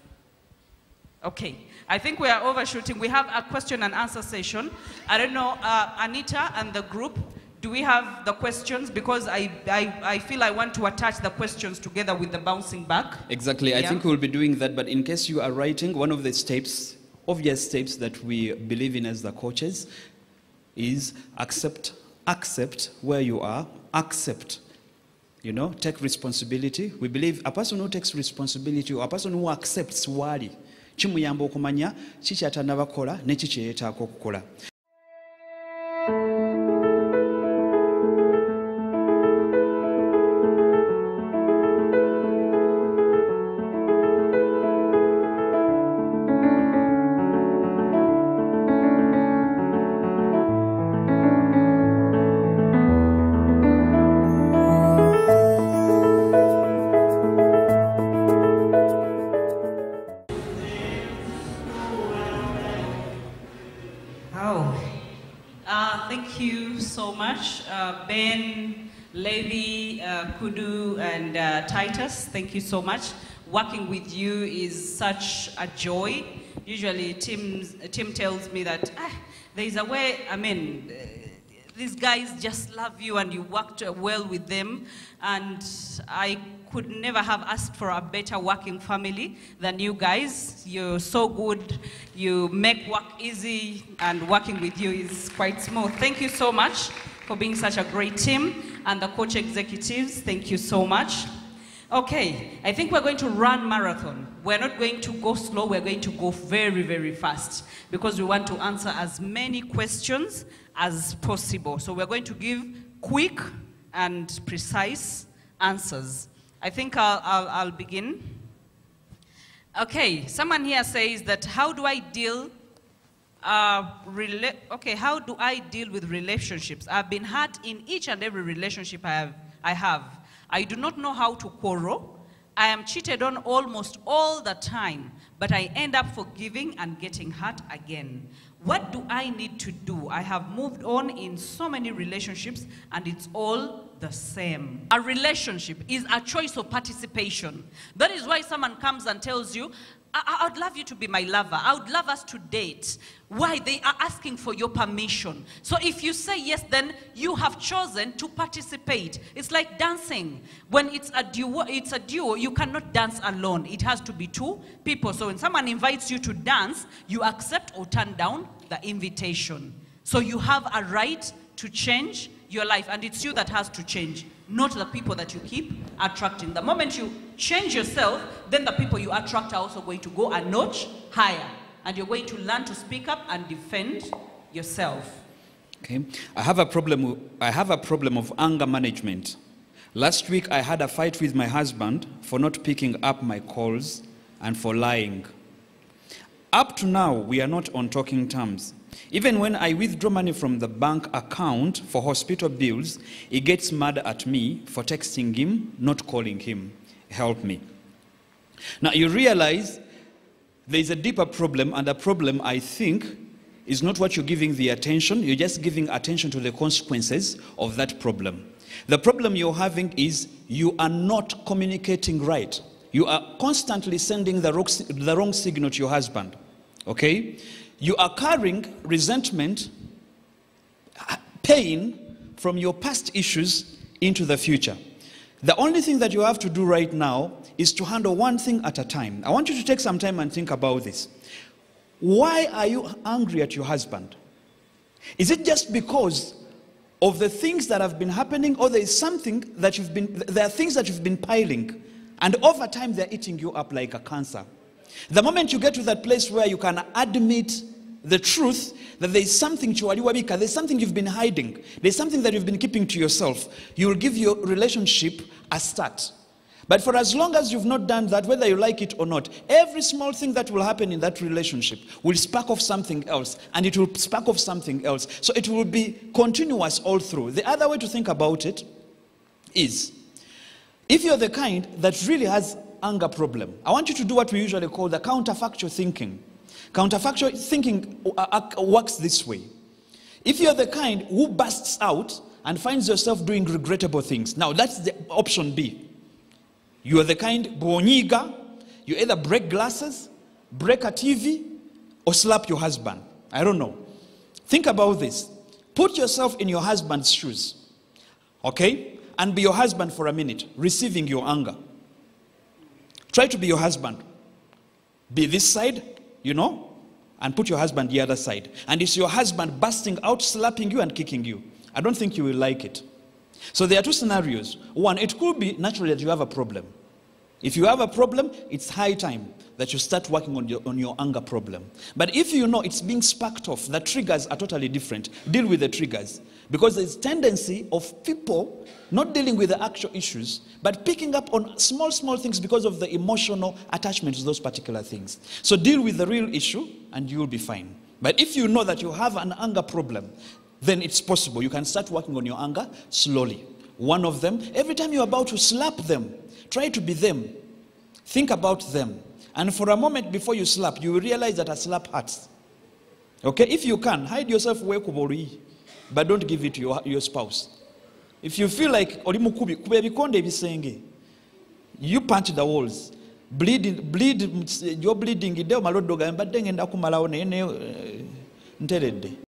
Okay, I think we are overshooting. We have a question and answer session. I don't know, Anita and the group, do we have the questions? Because I feel I want to attach the questions together with the bouncing back. Exactly, I think we'll be doing that, but in case you are writing, one of the steps, obvious steps that we believe in as the coaches is accept where you are, accept. You know, take responsibility. We believe a person who takes responsibility or a person who accepts wali kimuyamba okumanya kiki atanabakola ne kiki yeetaako okukola. Thank you so much, Ben, Levi, Kudu, and Titus. Thank you so much. Working with you is such a joy. Usually, Tim tells me that there is a way. I mean, these guys just love you, and you worked well with them. And I could never have asked for a better working family than you guys. You're so good. You make work easy, and working with you is quite smooth. Thank you so much for being such a great team. And the coach executives, thank you so much. Okay, I think we're going to run marathon. We're not going to go slow, we're going to go very, very fast because we want to answer as many questions as possible. So we're going to give quick and precise answers. I think I'll begin. Okay, someone here says that how do I deal how do I deal with relationships? I've been hurt in each and every relationship I have. I do not know how to quarrel. I am cheated on almost all the time, but I end up forgiving and getting hurt again. What do I need to do? I have moved on in so many relationships and it's all the same. A relationship is a choice of participation. That is why someone comes and tells you, I would love you to be my lover. I would love us to date. Why? They are asking for your permission. So if you say yes, then you have chosen to participate. It's like dancing. When it's a duo, you cannot dance alone. It has to be two people. So when someone invites you to dance, you accept or turn down the invitation. So you have a right to change your life, and it's you that has to change, not the people that you keep attracting. The moment you change yourself, then the people you attract are also going to go a notch higher, and you're going to learn to speak up and defend yourself. Okay. I have a problem of anger management. Last week I had a fight with my husband for not picking up my calls and for lying. Up to now, we are not on talking terms. Even when I withdraw money from the bank account for hospital bills, he gets mad at me for texting him, not calling him. Help me. Now you realize there is a deeper problem, and the problem, I think, is not what you're giving the attention. You're just giving attention to the consequences of that problem. The problem you're having is you are not communicating right. You are constantly sending the wrong signal to your husband. Okay? You are carrying resentment, pain from your past issues into the future. The only thing that you have to do right now is to handle one thing at a time. I want you to take some time and think about this. Why are you angry at your husband? Is it just because of the things that have been happening, or there is something that there are things that you've been piling, and over time they're eating you up like a cancer? The moment you get to that place where you can admit the truth, that there is something there's something you've been hiding, there's something that you've been keeping to yourself, you will give your relationship a start. But for as long as you've not done that, whether you like it or not, every small thing that will happen in that relationship will spark off something else, and it will spark off something else. So it will be continuous all through. The other way to think about it is, if you're the kind that really has anger problem, I want you to do what we usually call the counterfactual thinking. Counterfactual thinking works this way. If you're the kind who bursts out and finds yourself doing regrettable things, now that's the option B. You are the kind, bonyiga, you either break glasses, break a TV, or slap your husband. I don't know. Think about this. Put yourself in your husband's shoes, okay? And be your husband for a minute, receiving your anger. Try to be your husband. Be this side, you know, and put your husband the other side. And it's your husband busting out, slapping you and kicking you. I don't think you will like it. So there are two scenarios. One, it could be naturally that you have a problem. If you have a problem, it's high time that you start working on your anger problem. But if you know it's being sparked off, the triggers are totally different. Deal with the triggers. Because there's tendency of people not dealing with the actual issues, but picking up on small things because of the emotional attachment to those particular things. So deal with the real issue and you'll be fine. But if you know that you have an anger problem, then it's possible. You can start working on your anger slowly. One of them, every time you're about to slap them, try to be them. Think about them. And for a moment before you slap, you will realize that a slap hurts. Okay? If you can, hide yourself away, but don't give it to your spouse. If you feel like you punch the walls. You're bleeding.